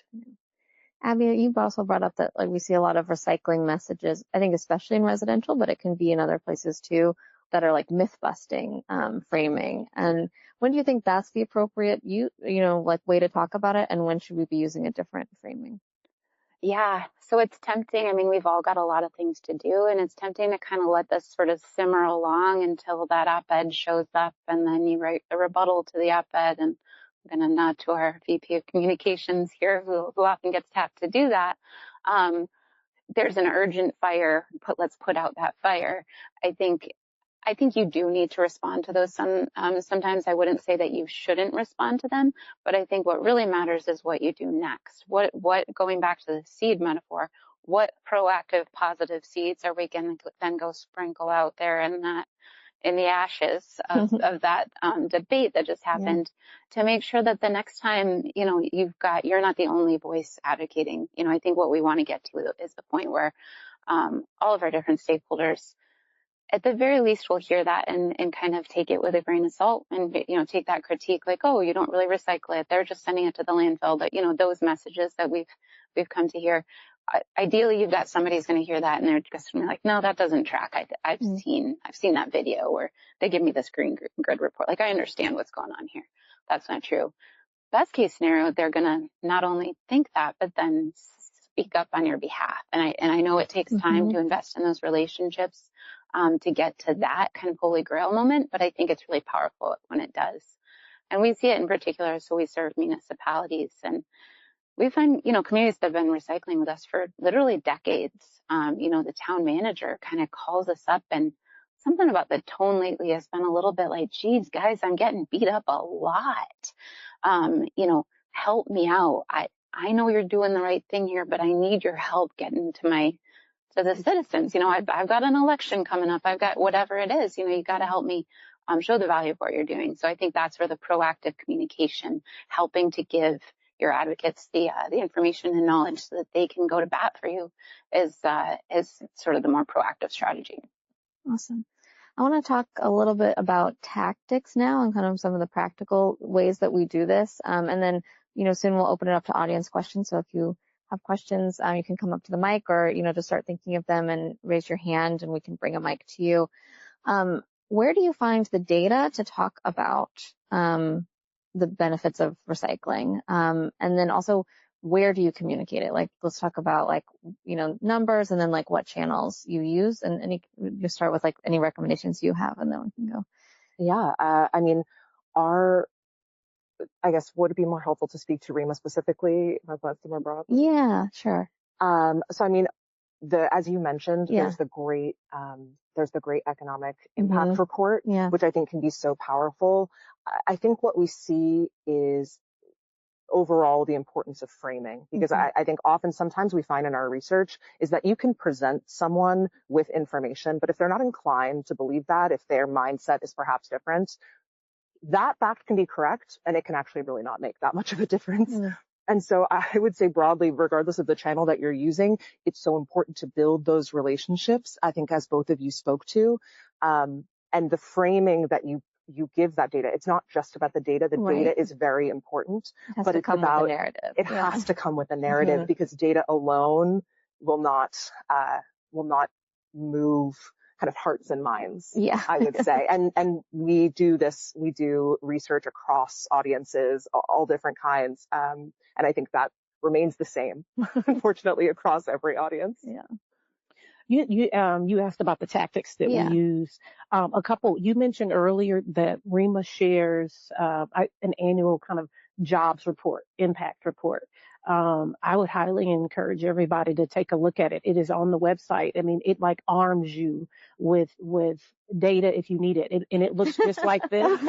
Abbie, you've also brought up that we see a lot of recycling messages, I think especially in residential, but it can be in other places too, that are like myth busting, framing. And when do you think that's the appropriate way to talk about it? And when should we be using a different framing? Yeah, so it's tempting. I mean, we've all got a lot of things to do, and it's tempting to kind of let this sort of simmer along until that op-ed shows up, and then you write the rebuttal to the op-ed. And I'm going to nod to our VP of Communications here, who often gets tapped to do that. There's an urgent fire. Let's put out that fire. I think you do need to respond to those. Sometimes I wouldn't say that you shouldn't respond to them, but I think what really matters is what you do next. What going back to the seed metaphor, what proactive, positive seeds are we going to then go sprinkle out there in the ashes of that debate that just happened, to make sure that the next time, you're not the only voice advocating. I think what we want to get to is the point where all of our different stakeholders, at the very least, we'll hear that and kind of take it with a grain of salt, and, take that critique like, oh, you don't really recycle it. They're just sending it to the landfill. That, those messages that we've come to hear. Ideally, you've got somebody who's going to hear that and they're just going to be like, no, that doesn't track. I've seen that video where they give me this green grid report. Like, I understand what's going on here. That's not true. Best case scenario, they're going to not only think that, but then speak up on your behalf. And I know it takes time to invest in those relationships to get to that kind of holy grail moment, but I think it's really powerful when it does. And we see it in particular. So we serve municipalities, and we find, communities that have been recycling with us for literally decades. The town manager kind of calls us up, and something about the tone lately has been a little bit like, geez, guys, I'm getting beat up a lot. Help me out. I know you're doing the right thing here, but I need your help getting to the citizens. I've got an election coming up. I've got whatever it is, you got to help me show the value of what you're doing. So I think that's where the proactive communication, helping to give your advocates the information and knowledge so that they can go to bat for you is sort of the more proactive strategy. Awesome. I want to talk a little bit about tactics now and kind of some of the practical ways that we do this. And then, soon we'll open it up to audience questions. So if you have questions, you can come up to the mic or, just start thinking of them and raise your hand and we can bring a mic to you. Where do you find the data to talk about the benefits of recycling? And then also, where do you communicate it? Like, let's talk about numbers and then what channels you use, and you start with any recommendations you have, and then we can go. Yeah. I guess, would it be more helpful to speak to ReMA specifically, more broadly? Yeah, sure. As you mentioned, there's the great economic impact report, which I think can be so powerful. I think what we see is overall the importance of framing, because I think sometimes we find in our research is that you can present someone with information, but if they're not inclined to believe that, if their mindset is perhaps different, that fact can be correct and it can actually really not make that much of a difference. And so I would say broadly, regardless of the channel that you're using, it's so important to build those relationships, I think, as both of you spoke to, and the framing that you give that data. It's not just about the data. The data is very important, but it's about with a narrative. It has to come with a narrative, because data alone will not move kind of hearts and minds, I would say. And we do research across audiences, all different kinds. And I think that remains the same, unfortunately, across every audience. Yeah. You asked about the tactics that we use. You mentioned earlier that ReMA shares an annual kind of jobs report, impact report. I would highly encourage everybody to take a look at it. It is on the website. I mean, it arms you with data if you need it. And it looks just like this.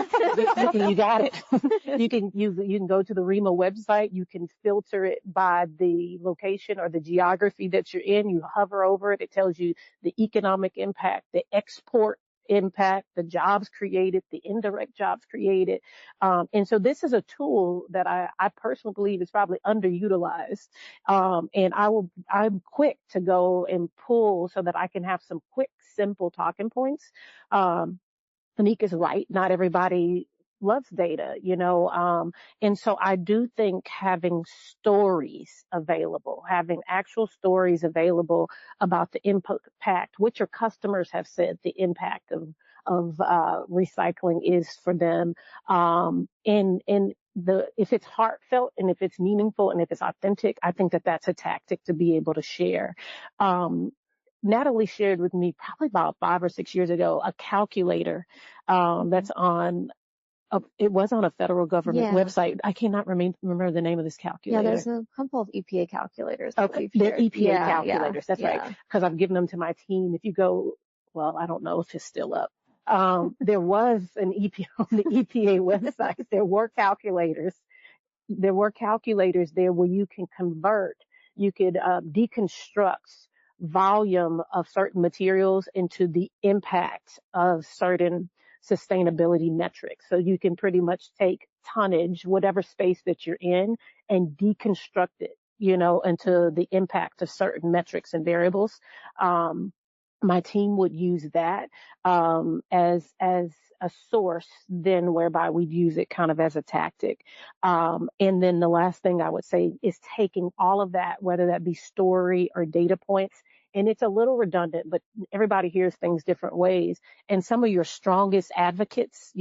You got it. You can go to the ReMA website. You can filter it by the location or the geography that you're in. You hover over it. It tells you the economic impact, the export impact, the jobs created, the indirect jobs created. And so this is a tool that I personally believe is probably underutilized. And I'm quick to go and pull so that I can have some quick, simple talking points. Annick is right. Not everybody loves data, and so I do think having stories available, having actual stories available about the impact, what your customers have said the impact of recycling is for them, if it's heartfelt and if it's meaningful and if it's authentic, I think that that's a tactic to be able to share. Natalie shared with me probably about 5 or 6 years ago a calculator that's on. It was on a federal government website. I cannot remember the name of this calculator. Yeah, there's a couple of EPA calculators. Okay, they're EPA calculators. That's right. Because I've given them to my team. If you go, well, I don't know if it's still up. There was an EPA on the EPA website. There were calculators. There were calculators there where you can convert. You could deconstruct volume of certain materials into the impact of certain sustainability metrics. So you can pretty much take tonnage, whatever space that you're in, and deconstruct it, into the impact of certain metrics and variables. My team would use that as a source, then whereby we'd use it kind of as a tactic. And then the last thing I would say is taking all of that, whether that be story or data points, and it's a little redundant, but everybody hears things different ways. And some of your strongest advocates,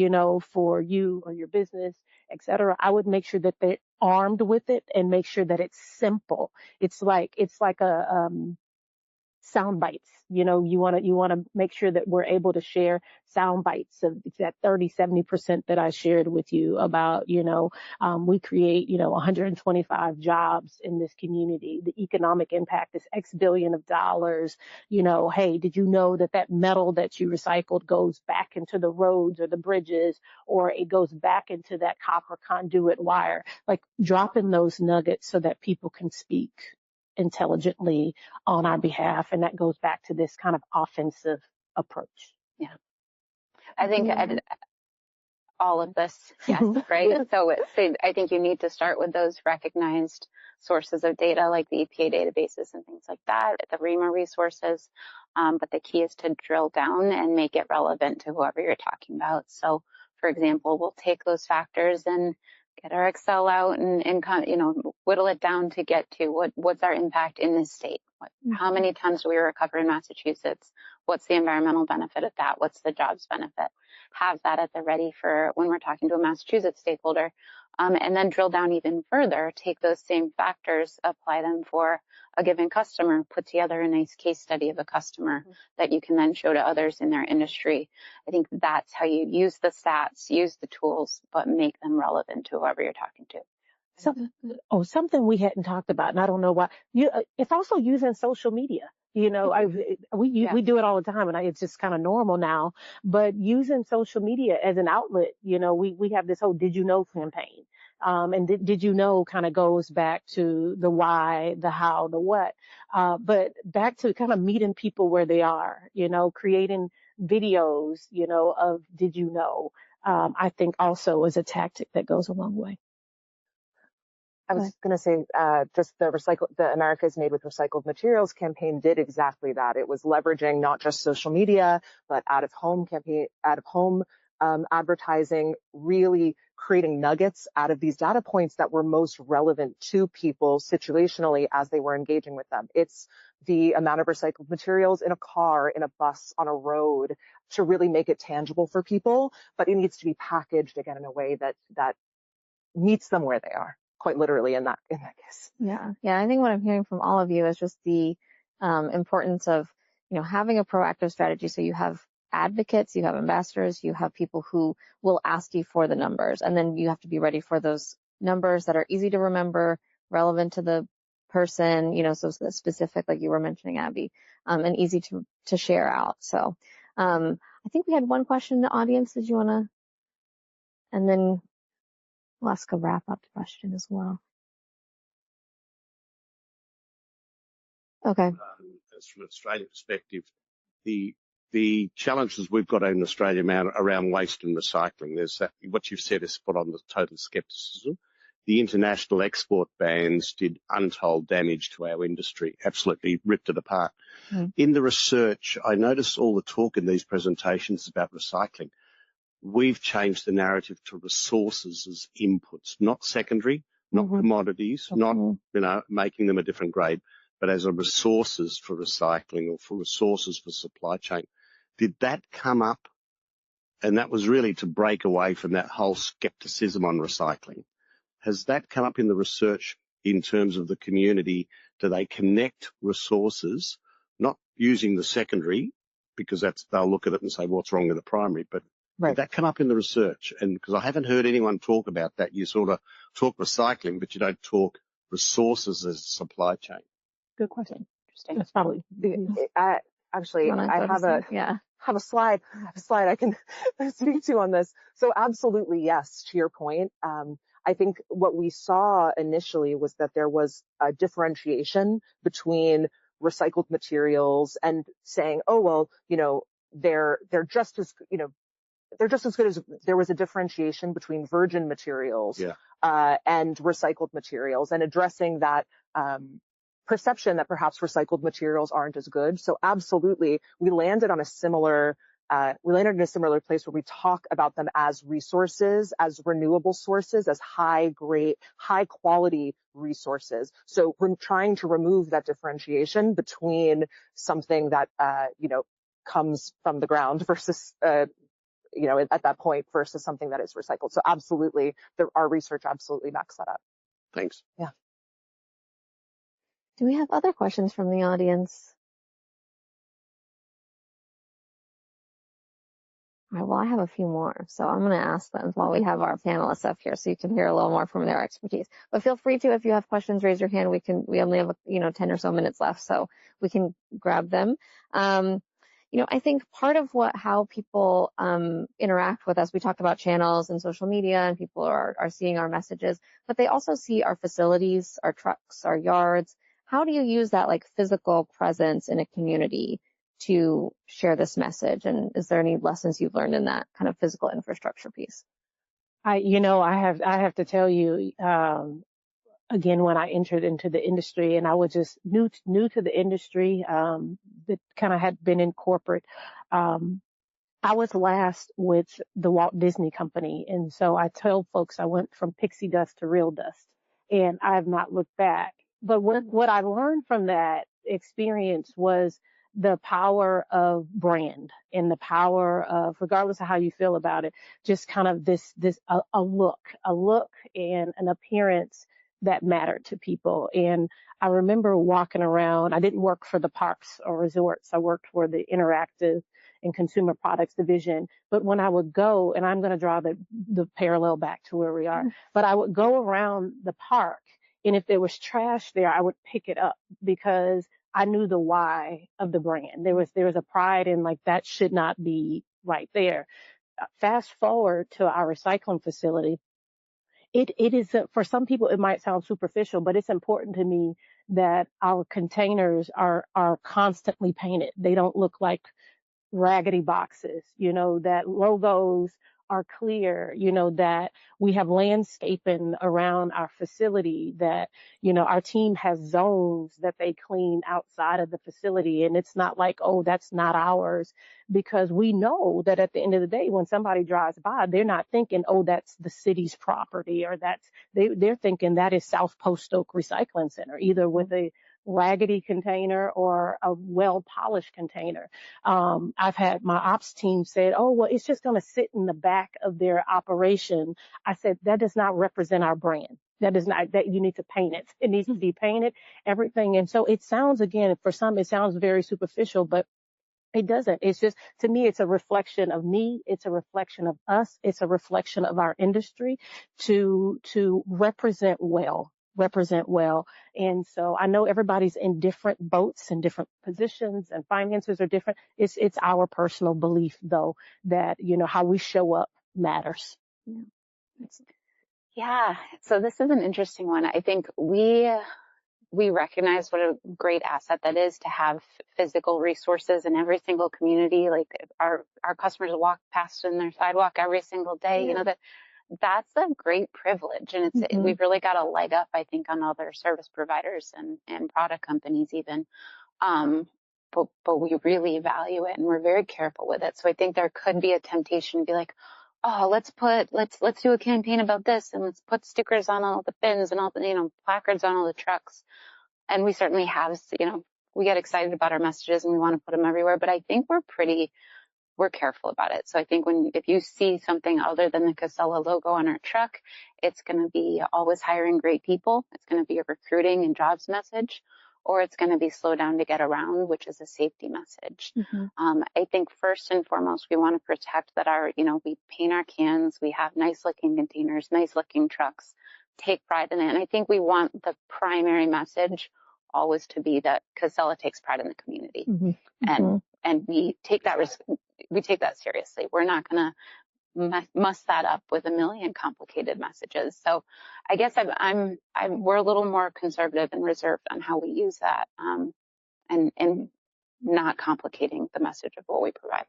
for you or your business, et cetera, I would make sure that they're armed with it and make sure that it's simple. It's like a sound bites. You want to make sure that we're able to share sound bites of that 30-70% that I shared with you about, we create, 125 jobs in this community. The economic impact is X billion of dollars. Hey, did you know that metal that you recycled goes back into the roads or the bridges, or it goes back into that copper conduit wire? Like dropping those nuggets so that people can speak intelligently on our behalf. And that goes back to this kind of offensive approach. Yeah. I think all of this, yes, right? So I think you need to start with those recognized sources of data like the EPA databases and things like that, the ReMA resources. But the key is to drill down and make it relevant to whoever you're talking about. So, for example, we'll take those factors and get our Excel out and whittle it down to get to what's our impact in this state? How many tons do we recover in Massachusetts? What's the environmental benefit of that? What's the jobs benefit? Have that at the ready for when we're talking to a Massachusetts stakeholder. And then drill down even further, take those same factors, apply them for a given customer, put together a nice case study of a customer that you can then show to others in their industry. I think that's how you use the stats, use the tools, but make them relevant to whoever you're talking to. Something we hadn't talked about, and I don't know why. It's also using social media. We do it all the time, and it's just kind of normal now. But using social media as an outlet, we have this whole "Did you know" campaign, and did you know kind of goes back to the why, the how, the what, but back to kind of meeting people where they are. Creating videos, of "Did you know." I think also is a tactic that goes a long way. I was going to say, just the America's Made with Recycled Materials campaign did exactly that. It was leveraging not just social media, but out of home advertising, really creating nuggets out of these data points that were most relevant to people situationally as they were engaging with them. It's the amount of recycled materials in a car, in a bus, on a road, to really make it tangible for people, but it needs to be packaged again in a way that meets them where they are. Quite literally in that case. Yeah. I think what I'm hearing from all of you is just the importance of, having a proactive strategy. So you have advocates, you have ambassadors, you have people who will ask you for the numbers, and then you have to be ready for those numbers that are easy to remember, relevant to the person, so specific, like you were mentioning, Abbie, and easy to share out. So I think we had one question in the audience. Did you want to? And then we'll ask a wrap-up question as well. Okay. As from an Australian perspective, the challenges we've got in Australia around waste and recycling, there's that, what you've said is spot on, the total scepticism. The international export bans did untold damage to our industry, absolutely ripped it apart. In the research, I noticed all the talk in these presentations about recycling. We've changed the narrative to resources as inputs, not secondary, not commodities, not, making them a different grade, but as a resources for recycling or for resources for supply chain. Did that come up? And that was really to break away from that whole skepticism on recycling. Has that come up in the research in terms of the community? Do they connect resources, not using the secondary, because they'll look at it and say, what's wrong with the primary, but did that come up in the research? And because I haven't heard anyone talk about that. You sort of talk recycling, but you don't talk resources as supply chain. Good question. Interesting. That's probably. Actually, I have a slide I can speak to on this. So absolutely, yes, to your point. I think what we saw initially was that there was a differentiation between recycled materials and saying, oh, well, they're just as, they're just as good as there was a differentiation between virgin materials and recycled materials, and addressing that perception that perhaps recycled materials aren't as good. So absolutely, we landed in a similar place where we talk about them as resources, as renewable sources, as high quality resources. So we're trying to remove that differentiation between something that, comes from the ground versus, at that point versus something that is recycled. So absolutely, our research absolutely backs that up. Thanks. Yeah. Do we have other questions from the audience? All right, well, I have a few more, so I'm going to ask them while we have our panelists up here, so you can hear a little more from their expertise. But feel free to, if you have questions, raise your hand. We only have 10 or so minutes left, so we can grab them. I think part of how people interact with us, we talked about channels and social media, and people are seeing our messages, but they also see our facilities, our trucks, our yards. How do you use that like physical presence in a community to share this message? And is there any lessons you've learned in that kind of physical infrastructure piece? I have to tell you, again, when I entered into the industry and I was just new to the industry, that kind of had been in corporate, I was last with the Walt Disney Company. And so I tell folks I went from pixie dust to real dust, and I have not looked back. But what I learned from that experience was the power of brand and the power of, regardless of how you feel about it, just kind of a look and an appearance that mattered to people. And I remember walking around. I didn't work for the parks or resorts. I worked for the interactive and consumer products division. But when I would go, and I'm going to draw the parallel back to where we are, but I would go around the park, and if there was trash there, I would pick it up because I knew the why of the brand. There was a pride in like, that should not be right there. Fast forward to our recycling facility. It is, for some people, it might sound superficial, but it's important to me that our containers are constantly painted. They don't look like raggedy boxes, that logos are clear, that we have landscaping around our facility, that, our team has zones that they clean outside of the facility. And it's not like, oh, that's not ours, because we know that at the end of the day, when somebody drives by, they're not thinking, oh, that's the city's property, or they're thinking that is South Post Oak Recycling Center, either with a raggedy container or a well-polished container. I've had my ops team said, oh, well, it's just going to sit in the back of their operation. I said, that does not represent our brand. That you need to paint it. It needs to be painted, everything. And so it sounds, again, for some, it sounds very superficial, but it doesn't. It's just, to me, it's a reflection of me. It's a reflection of us. It's a reflection of our industry to represent well. And so I know everybody's in different boats and different positions, and finances are different. It's our personal belief, though, that, how we show up matters. Yeah. So this is an interesting one. I think we recognize what a great asset that is to have physical resources in every single community. Like our customers walk past in their sidewalk every single day, that's a great privilege. And we've really got a leg up, I think, on other service providers and product companies even. But we really value it, and we're very careful with it. So I think there could be a temptation to be like, oh, let's do a campaign about this, and let's put stickers on all the bins and all the, placards on all the trucks. And we certainly have, we get excited about our messages and we want to put them everywhere, but I think we're careful about it. So I think if you see something other than the Casella logo on our truck, it's going to be always hiring great people. It's going to be a recruiting and jobs message, or it's going to be slow down to get around, which is a safety message. I think first and foremost, we want to protect that we paint our cans, we have nice looking containers, nice looking trucks, take pride in it. And I think we want the primary message always to be that Casella takes pride in the community. And we take that seriously. We're not going to muss that up with a million complicated messages. So I guess we're a little more conservative and reserved on how we use that, and not complicating the message of what we provide.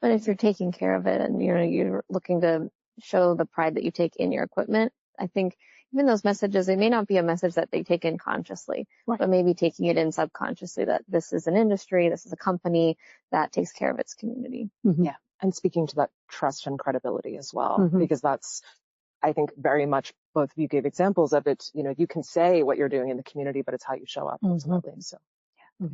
But if you're taking care of it and you're looking to show the pride that you take in your equipment, I think even those messages, it may not be a message that they take in consciously, right, but maybe taking it in subconsciously, that this is an industry, this is a company that takes care of its community. Yeah. And speaking to that trust and credibility as well, because that's, I think, very much, both of you gave examples of it. You can say what you're doing in the community, but it's how you show up ultimately. So, yeah.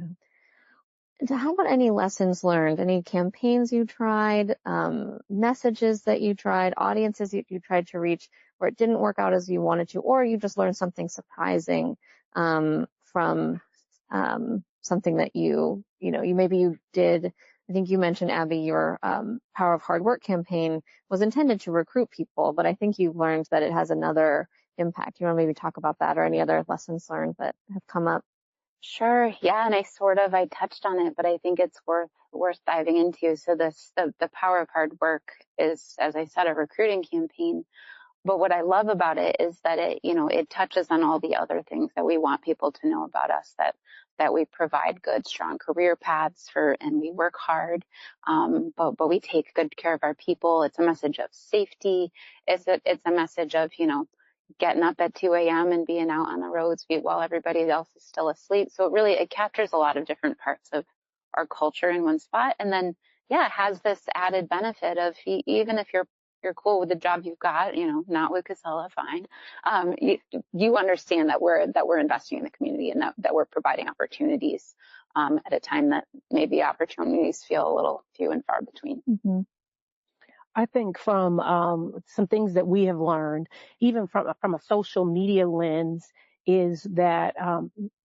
So how about any lessons learned, any campaigns you tried, messages that you tried, audiences you tried to reach where it didn't work out as you wanted to, or you just learned something surprising from something that you maybe you did I think you mentioned, Abbie, your Power of Hard Work campaign was intended to recruit people, but I think you've learned that it has another impact. You want to maybe talk about that or any other lessons learned that have come up? Sure. Yeah. And I touched on it, but I think it's worth diving into. So the Power of Hard Work is, as I said, a recruiting campaign. But what I love about it is that it touches on all the other things that we want people to know about us, that we provide good, strong career paths and we work hard. But we take good care of our people. It's a message of safety. It's a message of, getting up at 2 a.m. and being out on the roads while everybody else is still asleep. So it captures a lot of different parts of our culture in one spot. And then, it has this added benefit of even if you're cool with the job you've got, not with Casella, fine. You understand that we're investing in the community and that we're providing opportunities at a time that maybe opportunities feel a little few and far between. Mm-hmm. I think from some things that we have learned, even from a social media lens, is that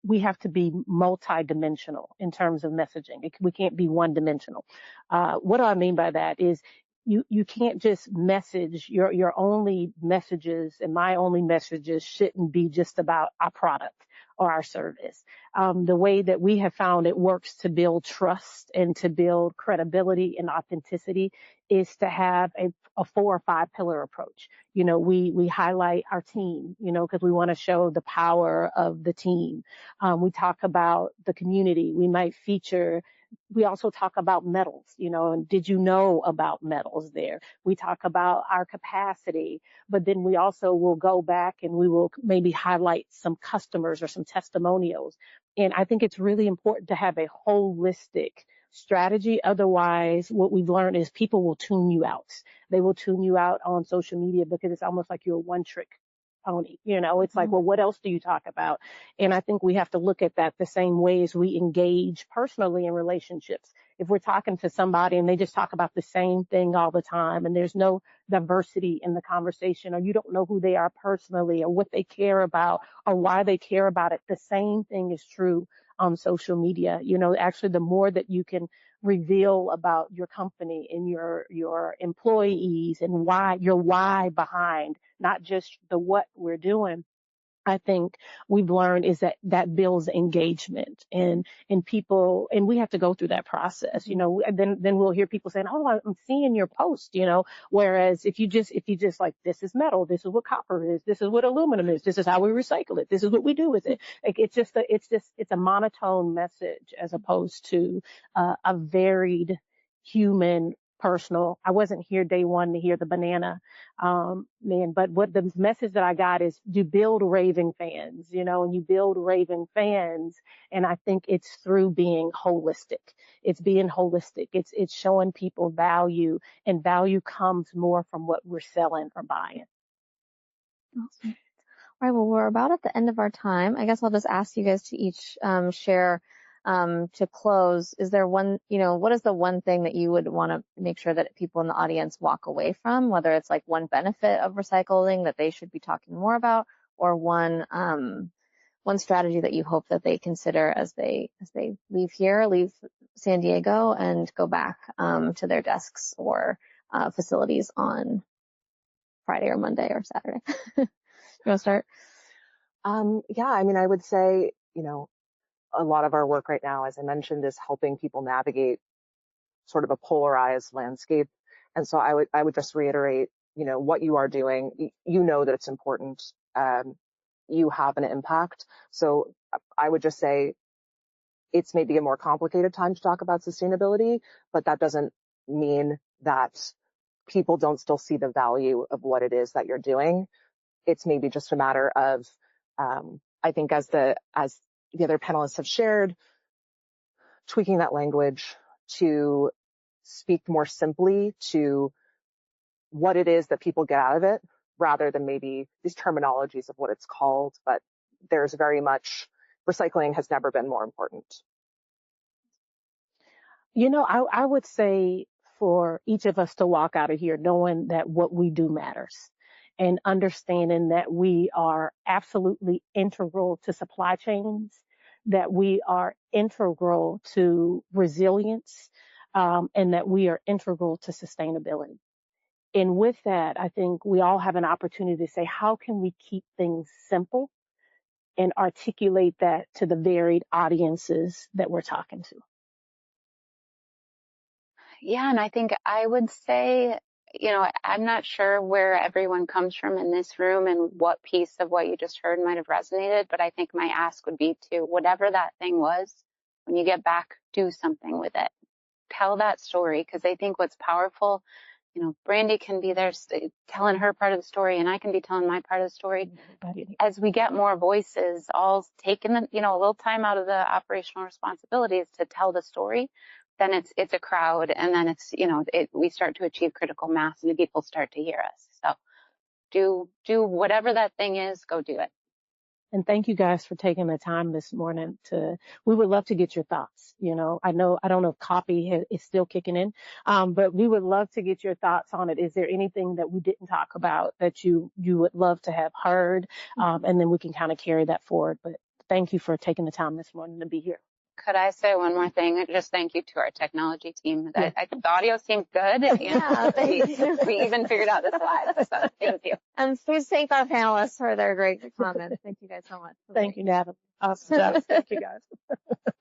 we have to be multidimensional in terms of messaging. We can't be one-dimensional. What do I mean by that is you can't just message your only messages, and my only messages shouldn't be just about our product or our service. The way that we have found it works to build trust and to build credibility and authenticity is to have a 4 or 5 pillar approach. We highlight our team, because we want to show the power of the team. We talk about the community. We also talk about metals, and did you know about metals there? We talk about our capacity, but then we also will go back and we will maybe highlight some customers or some testimonials. And I think it's really important to have a holistic strategy. Otherwise, what we've learned is people will tune you out. They will tune you out on social media because it's almost like you're a one-trick pony. It's like, well, what else do you talk about? And I think we have to look at that the same way as we engage personally in relationships. If we're talking to somebody and they just talk about the same thing all the time and there's no diversity in the conversation, or you don't know who they are personally or what they care about or why they care about it, the same thing is true on social media. Actually, the more that you can reveal about your company and your employees and why behind, not just the what we're doing, I think we've learned is that builds engagement and people, and we have to go through that process, then we'll hear people saying, oh, I'm seeing your post, whereas if you just like, this is metal, this is what copper is, this is what aluminum is, this is how we recycle it, this is what we do with it. Like, it's a monotone message as opposed to a varied human personal. I wasn't here day one to hear the banana man, but what the message that I got is you build raving fans, and you build raving fans. And I think it's through being holistic. It's being holistic. It's showing people value, and value comes more from what we're selling or buying. Awesome. All right. Well, we're about at the end of our time. I guess I'll just ask you guys to each share to close. Is there one, what is the one thing that you would want to make sure that people in the audience walk away from, whether it's like one benefit of recycling that they should be talking more about, or one strategy that you hope that they consider as they leave San Diego and go back to their desks or facilities on Friday or Monday or Saturday? You want to start? I would say, a lot of our work right now, as I mentioned, is helping people navigate sort of a polarized landscape. And so I would just reiterate, what you are doing, that it's important. You have an impact. So I would just say it's maybe a more complicated time to talk about sustainability, but that doesn't mean that people don't still see the value of what it is that you're doing. It's maybe just a matter of, I think as the other panelists have shared, tweaking that language to speak more simply to what it is that people get out of it, rather than maybe these terminologies of what it's called. But there's very much, recycling has never been more important. I would say for each of us to walk out of here knowing that what we do matters, and understanding that we are absolutely integral to supply chains, that we are integral to resilience, and that we are integral to sustainability. And with that, I think we all have an opportunity to say, how can we keep things simple and articulate that to the varied audiences that we're talking to? Yeah, and I think I would say, I'm not sure where everyone comes from in this room and what piece of what you just heard might have resonated, but I think my ask would be to, whatever that thing was, when you get back, do something with it. Tell that story, because I think what's powerful, Brandi can be there telling her part of the story, and I can be telling my part of the story. As we get more voices, all taking a little time out of the operational responsibilities to tell the story, then it's a crowd, and then we start to achieve critical mass, and the people start to hear us. So do whatever that thing is, go do it. And thank you guys for taking the time this morning we would love to get your thoughts. I don't know if copy is still kicking in, but we would love to get your thoughts on it. Is there anything that we didn't talk about that you would love to have heard? And then we can kind of carry that forward. But thank you for taking the time this morning to be here. Could I say one more thing? Just thank you to our technology team. Yeah. I think the audio seemed good. Yeah, we even figured out the slides. So thank you. And please thank our panelists for their great comments. Thank you guys so much. Thank you, Natalie. Awesome job. Thank you, guys.